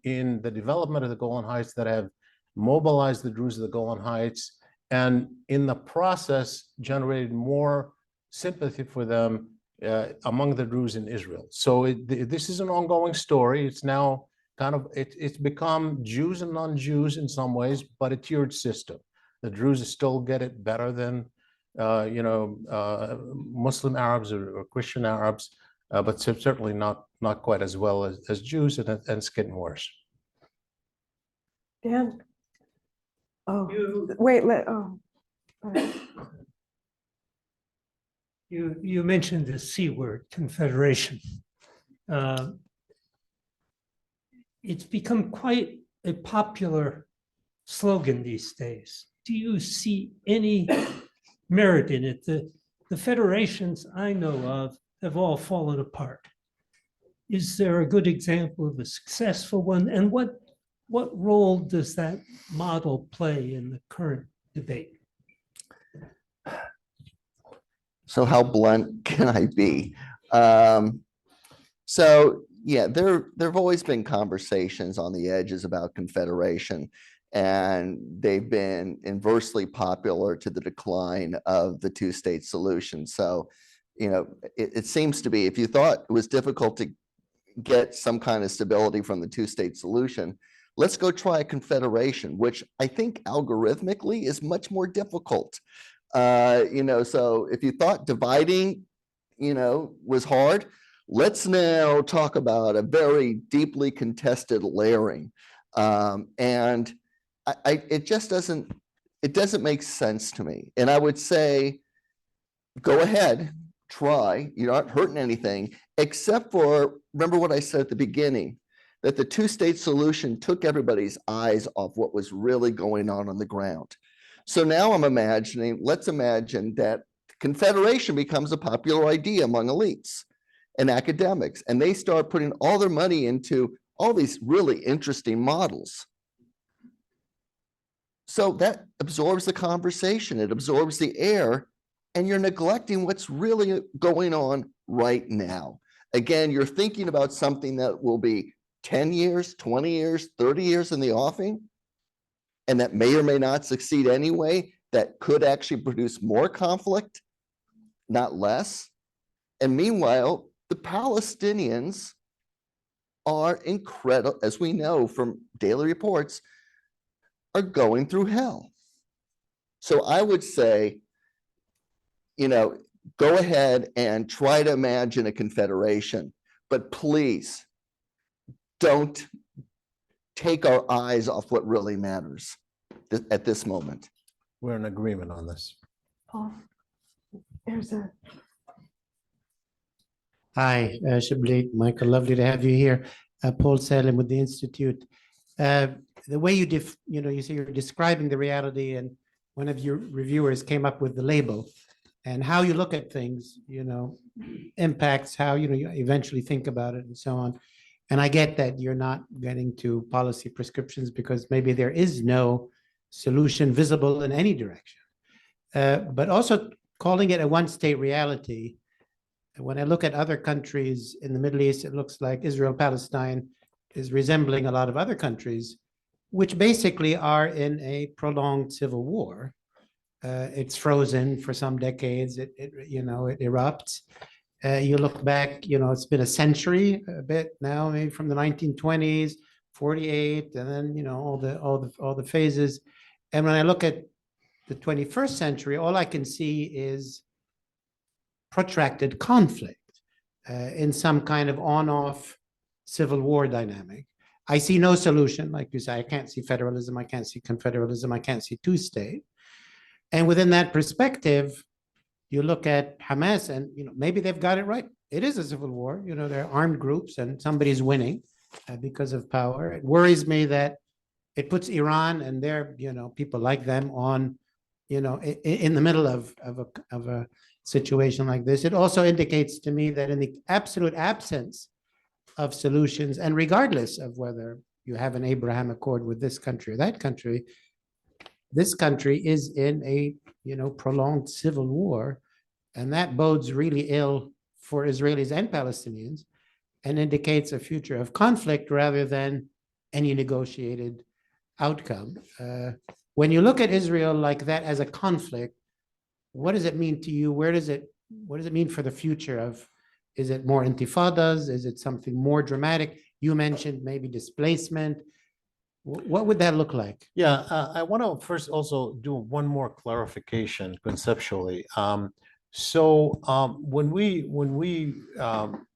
in the development of the Golan Heights that have mobilized the Druze of the Golan Heights, and in the process generated more sympathy for them among the Druze in Israel. So this is an ongoing story. It's now kind of, it's become Jews and non-Jews in some ways, but a tiered system. The Druze still get it better than, Muslim Arabs or Christian Arabs, but certainly not quite as well as Jews, and it's getting worse. Dan? Oh, wait, You mentioned the C word, confederation. It's become quite a popular slogan these days. Do you see any merit in it? The federations I know of have all fallen apart. Is there a good example of a successful one? And what role does that model play in the current debate? So how blunt can I be? So yeah, there have always been conversations on the edges about confederation, and they've been inversely popular to the decline of the two-state solution. So, it seems to be, if you thought it was difficult to get some kind of stability from the two-state solution, let's go try a confederation, which I think algorithmically is much more difficult. So if you thought dividing, was hard, let's now talk about a very deeply contested layering. And it just doesn't make sense to me. And I would say, go ahead, try, you're not hurting anything, except for, remember what I said at the beginning, that the two-state solution took everybody's eyes off what was really going on the ground. So now I'm imagining, let's imagine that Confederation becomes a popular idea among elites and academics, and they start putting all their money into all these really interesting models. So that absorbs the conversation, it absorbs the air, and you're neglecting what's really going on right now. Again, you're thinking about something that will be 10 years, 20 years, 30 years in the offing, and that may or may not succeed anyway, that could actually produce more conflict, not less. And meanwhile, the Palestinians are incredible, as we know from daily reports, are going through hell. So I would say, go ahead and try to imagine a confederation, but please don't take our eyes off what really matters at this moment. We're in agreement on this. Paul, there's a. Hi, Shibley, Michael, lovely to have you here. Paul Salem with the Institute. The way you you say you're describing the reality, and one of your reviewers came up with the label, and how you look at things, impacts how you eventually think about it and so on. And I get that you're not getting to policy prescriptions because maybe there is no solution visible in any direction. But also calling it a one-state reality. When I look at other countries in the Middle East, it looks like Israel-Palestine is resembling a lot of other countries, which basically are in a prolonged civil war. It's frozen for some decades. It erupts. You look back, it's been a century, a bit now, maybe from the 1920s, 48, and then all the phases. And when I look at the 21st century, all I can see is protracted conflict in some kind of on-off civil war dynamic. I see no solution, like you say. I can't see federalism. I can't see confederalism. I can't see two-state. And within that perspective, you look at Hamas, and maybe they've got it right. It is a civil war. They're armed groups, and somebody's winning because of power. It worries me that it puts Iran and their people like them on in the middle of a situation like this. It also indicates to me that in the absolute absence of solutions, and regardless of whether you have an Abraham Accord with this country or that country, this country is in a prolonged civil war, and that bodes really ill for Israelis and Palestinians, and indicates a future of conflict rather than any negotiated outcome. When you look at Israel like that as a conflict, what does it mean to you? What does it mean for the future of? Is it more intifadas? Is it something more dramatic? You mentioned maybe displacement. What would that look like? Yeah, I want to first also do one more clarification conceptually. When we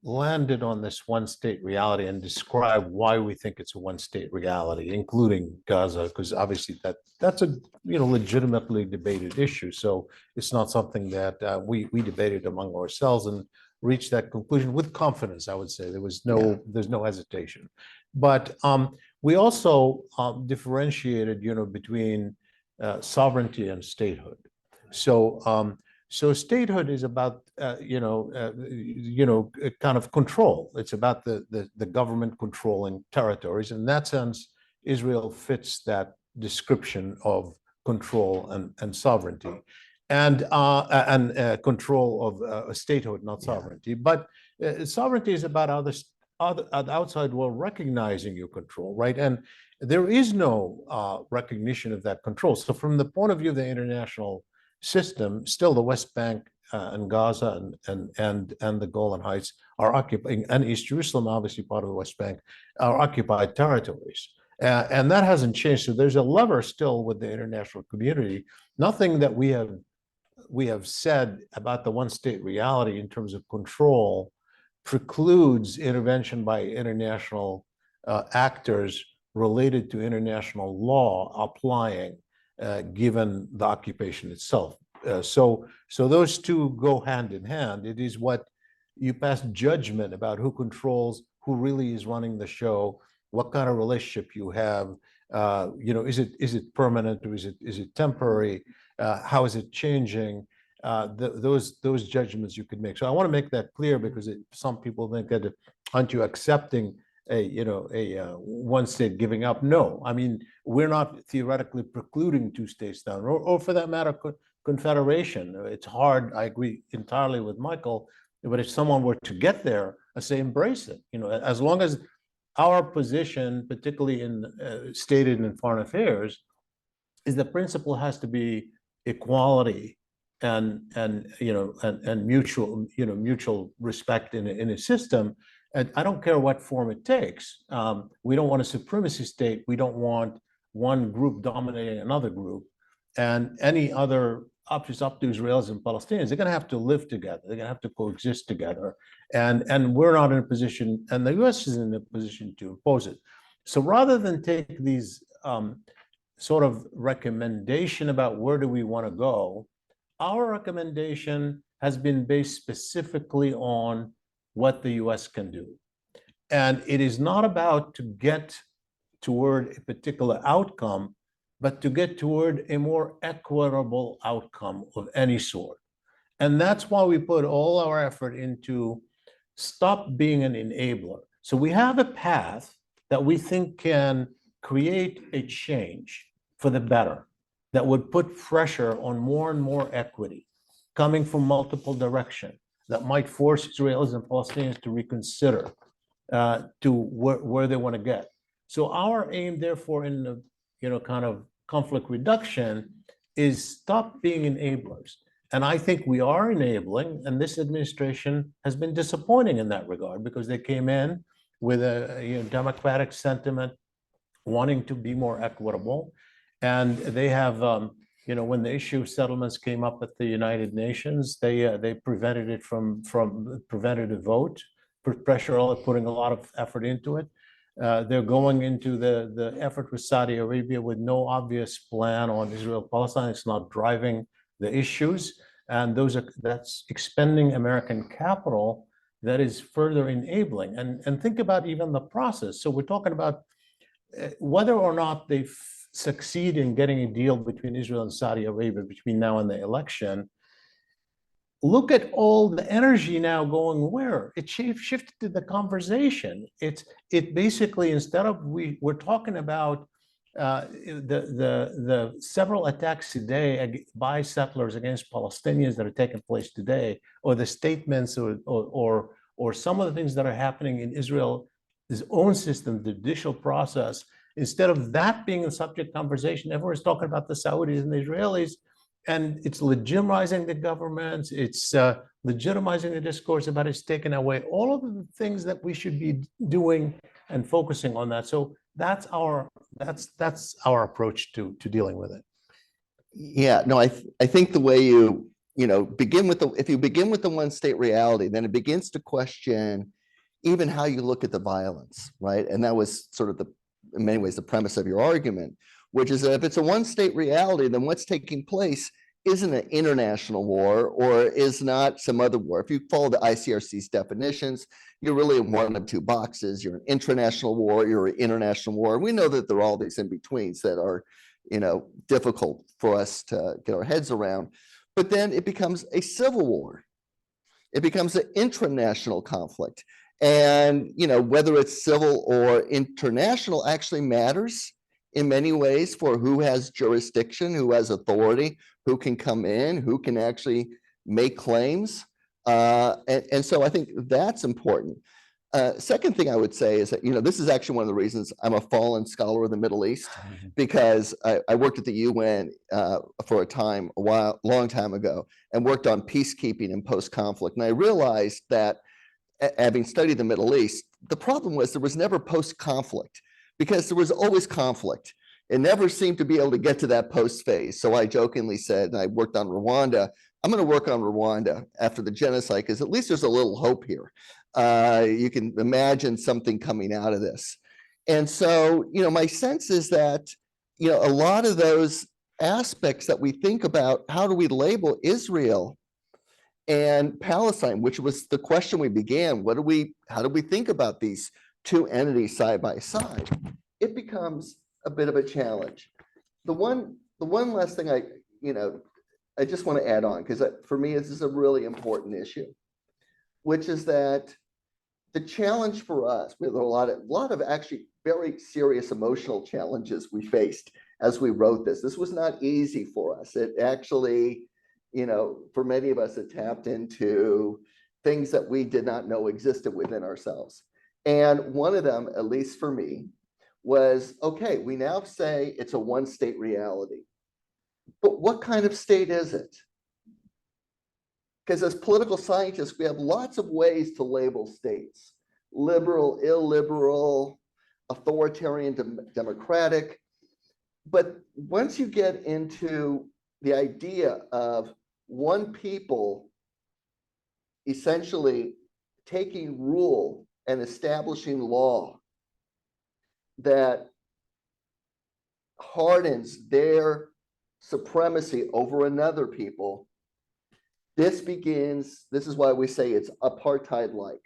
landed on this one-state reality and describe why we think it's a one-state reality, including Gaza, because obviously that's a legitimately debated issue. So it's not something that we debated among ourselves and reached that conclusion with confidence. I would say there's no hesitation. But we also differentiated, between sovereignty and statehood. So statehood is about, kind of control. It's about the government controlling territories. In that sense, Israel fits that description of control and sovereignty, and control of a statehood, not sovereignty. But sovereignty is about the outside world recognizing your control, right? And there is no recognition of that control. So from the point of view of the international system, still the West Bank and Gaza and the Golan Heights are occupying, and East Jerusalem, obviously part of the West Bank, are occupied territories. And that hasn't changed. So there's a lever still with the international community. Nothing that we have said about the one-state reality in terms of control precludes intervention by international actors related to international law applying, given the occupation itself. So those two go hand in hand. It is what you pass judgment about who controls, who really is running the show, what kind of relationship you have. Is it permanent or is it temporary? How is it changing? Those judgments you could make. So I want to make that clear because some people think that aren't you accepting a one state giving up? No, I mean, we're not theoretically precluding two states down, or for that matter, confederation. It's hard. I agree entirely with Michael. But if someone were to get there, I say embrace it. As long as our position, particularly stated in foreign affairs, is the principle has to be equality and mutual respect in a system. And I don't care what form it takes. We don't want a supremacy state. We don't want one group dominating another group. And any other options up to Israelis and Palestinians, they're going to have to live together. They're going to have to coexist together. And we're not in a position, and the US is in a position to impose it. So rather than take these sort of recommendation about where do we want to go, our recommendation has been based specifically on what the US can do. And it is not about to get toward a particular outcome, but to get toward a more equitable outcome of any sort. And that's why we put all our effort into stop being an enabler. So we have a path that we think can create a change for the better that would put pressure on more and more equity coming from multiple directions that might force Israelis and Palestinians to reconsider to where they want to get. So our aim, therefore, in the kind of conflict reduction is stop being enablers. And I think we are enabling, and this administration has been disappointing in that regard because they came in with a democratic sentiment wanting to be more equitable. And they have, when the issue of settlements came up at the United Nations, they prevented it from prevented a vote, put pressure on it, putting a lot of effort into it. They're going into the effort with Saudi Arabia with no obvious plan on Israel-Palestine. It's not driving the issues. And that's expending American capital that is further enabling. And think about even the process. So we're talking about whether or not they succeed in getting a deal between Israel and Saudi Arabia between now and the election. Look at all the energy now going where? It shifted the conversation. It basically, instead of we're talking about the several attacks today by settlers against Palestinians that are taking place today, or the statements or some of the things that are happening in Israel's own system, the judicial process. Instead of that being a subject conversation, everyone's talking about the Saudis and the Israelis. And it's legitimizing the governments, it's legitimizing the discourse about it's taken away, all of the things that we should be doing and focusing on that. So that's our approach to dealing with it. Yeah, no, I think the way begin with if you begin with the one state reality, then it begins to question even how you look at the violence, right? And that was sort of in many ways the premise of your argument, which is that if it's a one state reality, then what's taking place isn't an international war or is not some other war. If you follow the ICRC's definitions, you're really in one of two boxes. You're an international war, you're an international war. And we know that there are all these in-betweens that are, difficult for us to get our heads around. But then it becomes a civil war. It becomes an intranational conflict. And, whether it's civil or international actually matters in many ways for who has jurisdiction, who has authority, who can come in, who can actually make claims. And so I think that's important. Second thing I would say is that, this is actually one of the reasons I'm a fallen scholar of the Middle East, because I worked at the UN for a long time ago, and worked on peacekeeping and post-conflict. And I realized that having studied the Middle East, the problem was there was never post-conflict, because there was always conflict. It never seemed to be able to get to that post phase. So I jokingly said, and I worked on Rwanda, I'm going to work on Rwanda after the genocide, because at least there's a little hope here. You can imagine something coming out of this. And so, my sense is that, a lot of those aspects that we think about, how do we label Israel and Palestine, which was the question we began, how do we think about these two entities side by side? It becomes a bit of a challenge. The one last thing I just want to add on, because for me, this is a really important issue, which is that the challenge for us, we have a lot of actually very serious emotional challenges we faced as we wrote this. This was not easy for us. It actually, for many of us, it tapped into things that we did not know existed within ourselves. And one of them, at least for me, was, okay, we now say it's a one-state reality. But what kind of state is it? Because as political scientists, we have lots of ways to label states: liberal, illiberal, authoritarian, democratic. But once you get into the idea of one people essentially taking rule and establishing law that hardens their supremacy over another people, this is why we say it's apartheid-like.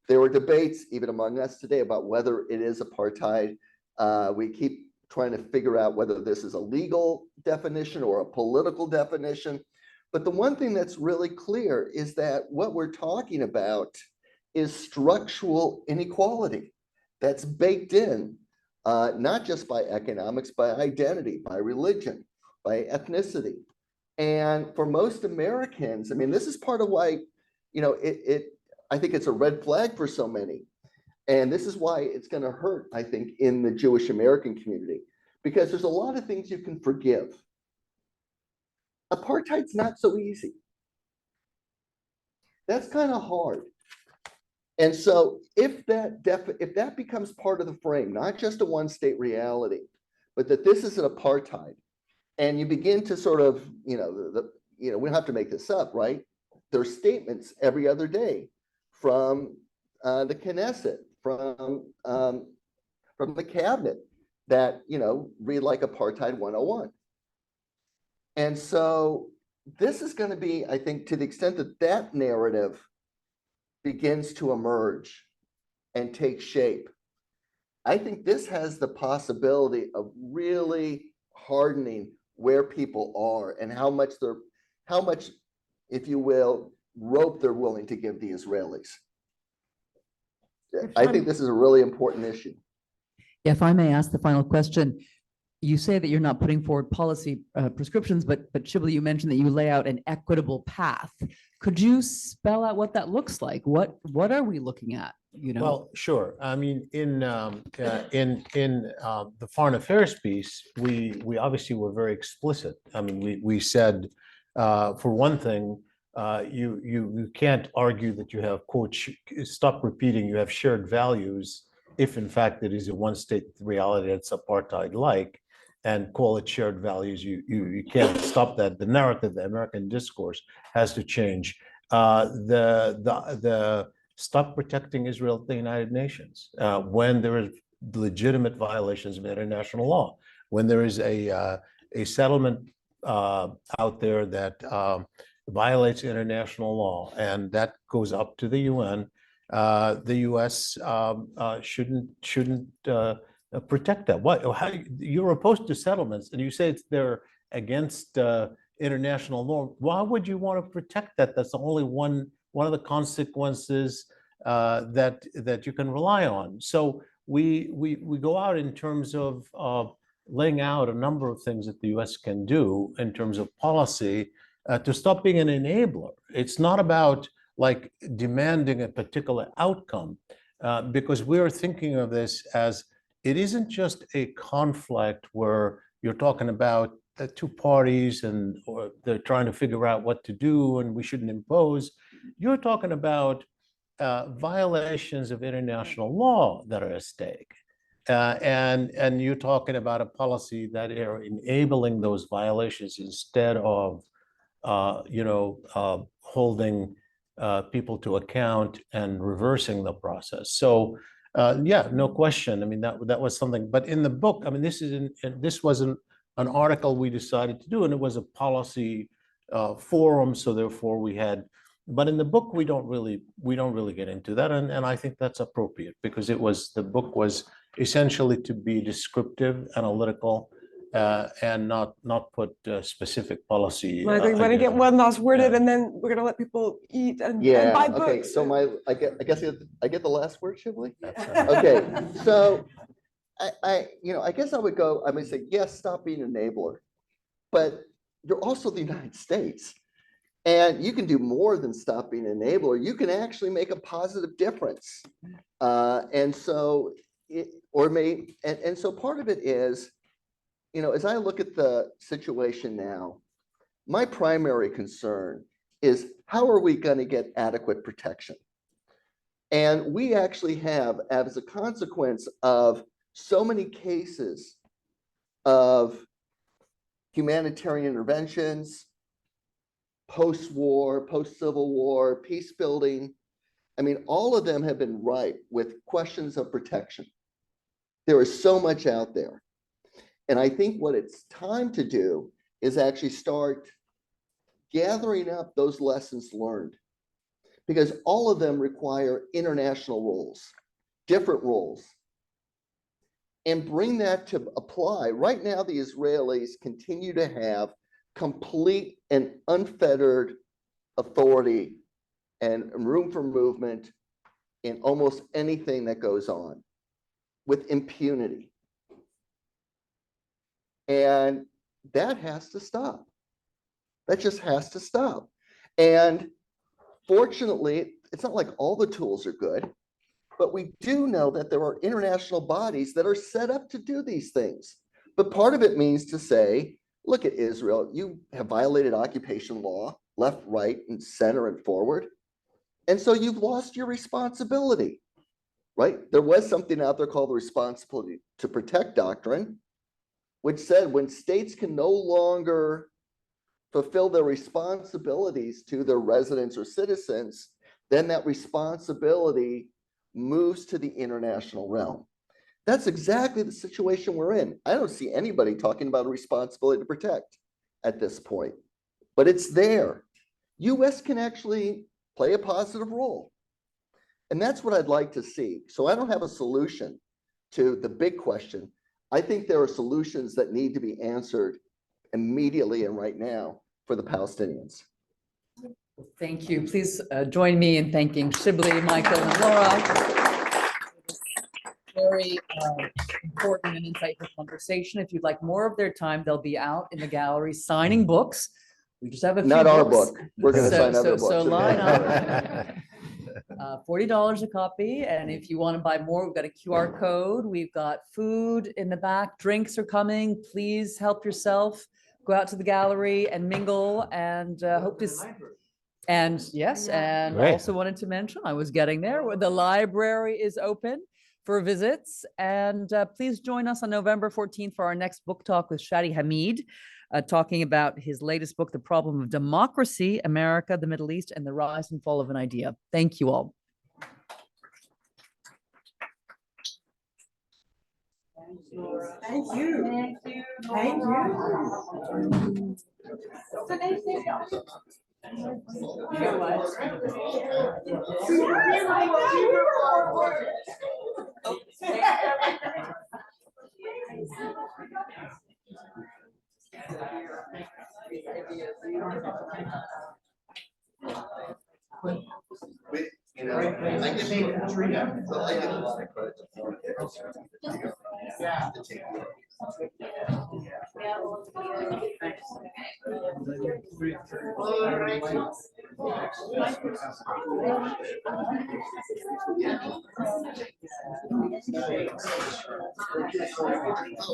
There were debates even among us today about whether it is apartheid. We keep trying to figure out whether this is a legal definition or a political definition. But the one thing that's really clear is that what we're talking about is structural inequality that's baked in, not just by economics, by identity, by religion, by ethnicity. And for most Americans, I mean, this is part of why, I think it's a red flag for so many. And this is why it's going to hurt, I think, in the Jewish American community, because there's a lot of things you can forgive. Apartheid's not so easy. That's kind of hard. And so if that becomes part of the frame, not just a one-state reality, but that this is an apartheid, and you begin to sort of, we don't have to make this up, right? There's statements every other day from the Knesset, from the cabinet that, read like Apartheid 101. And so this is going to be, I think, to the extent that that narrative begins to emerge and take shape, I think this has the possibility of really hardening where people are and how much, if you will, rope they're willing to give the Israelis. I think this is a really important issue. If I may ask the final question, you say that you're not putting forward policy prescriptions, but Shibley, you mentioned that you lay out an equitable path. Could you spell out what that looks like? What are we looking at? Well, sure. I mean, in the foreign affairs piece, we obviously were very explicit. I mean, we said, for one thing, you can't argue that you have, quote, stop repeating, you have shared values if in fact it is a one-state reality that's apartheid-like, and call it shared values. You can't stop that. The narrative, the American discourse has to change. The stop protecting Israel at the United Nations when there is legitimate violations of international law, when there is a settlement out there that violates international law, and that goes up to the UN. The U.S. shouldn't protect that. You're opposed to settlements, and you say they're against international law. Why would you want to protect that? That's only one of the consequences that you can rely on. So we go out in terms of laying out a number of things that the U.S. can do in terms of policy to stop being an enabler. It's not about like demanding a particular outcome, because we're thinking of this as it isn't just a conflict where you're talking about the two parties or they're trying to figure out what to do and we shouldn't impose. You're talking about violations of international law that are at stake. And you're talking about a policy that are enabling those violations instead of, holding people to account and reversing the process. So yeah, no question. I mean, that was something. But in the book, I mean, this wasn't an article we decided to do, and it was a policy forum. So therefore, we had. But in the book, we don't really get into that, and I think that's appropriate because the book was essentially to be descriptive, analytical, and not put specific policy. Michael, you want to get agenda. one last word in, Yeah. and then we're gonna let people eat and Yeah, buy okay, books. so I guess I get the last word, Shibley? That's, Okay, so I guess I would go, I mean, say, yes, stop being an enabler, but you're also the United States. And you can do more than stop being an enabler. You can actually make a positive difference. And so, so part of it is, as I look at the situation now, my primary concern is how are we going to get adequate protection? And we actually have, as a consequence of so many cases of humanitarian interventions, post-war, post-Civil War, peace building. I mean, all of them have been ripe with questions of protection. There is so much out there. And I think what it's time to do is actually start gathering up those lessons learned, because all of them require international rules, different rules, and bring that to apply. Right now, the Israelis continue to have complete and unfettered authority and room for movement in almost anything that goes on with impunity. And that has to stop. That just has to stop. And fortunately, it's not like all the tools are good, but we do know that there are international bodies that are set up to do these things. But part of it means to say, look at Israel, you have violated occupation law, left, right, and center and forward. And so you've lost your responsibility, right? There was something out there called the Responsibility to Protect Doctrine, which said when states can no longer fulfill their responsibilities to their residents or citizens, then that responsibility moves to the international realm. That's exactly the situation we're in. I don't see anybody talking about a responsibility to protect at this point, but it's there. US can actually play a positive role. And that's what I'd like to see. So I don't have a solution to the big question. I think there are solutions that need to be answered immediately and right now for the Palestinians. Thank you. Please join me in thanking Shibley, Michael, and Laura. Very important and insightful conversation. If you'd like more of their time, they'll be out in the gallery signing books. We just have a few Not our books. book. We're going to sign other books. So line up. $40 a copy. And if you want to buy more, we've got a QR code. We've got food in the back. Drinks are coming. Please help yourself. Go out to the gallery and mingle, and hope to. And yes, and Great. also wanted to mention, I was getting there, where the library is open for visits. And please join us on November 14th for our next book talk with Shadi Hamid, talking about his latest book, The Problem of Democracy, America, the Middle East, and the Rise and Fall of an Idea. Thank you all. Thank you. Thank you. Thank you. I get a lot of credit to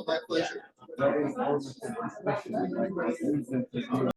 my pleasure.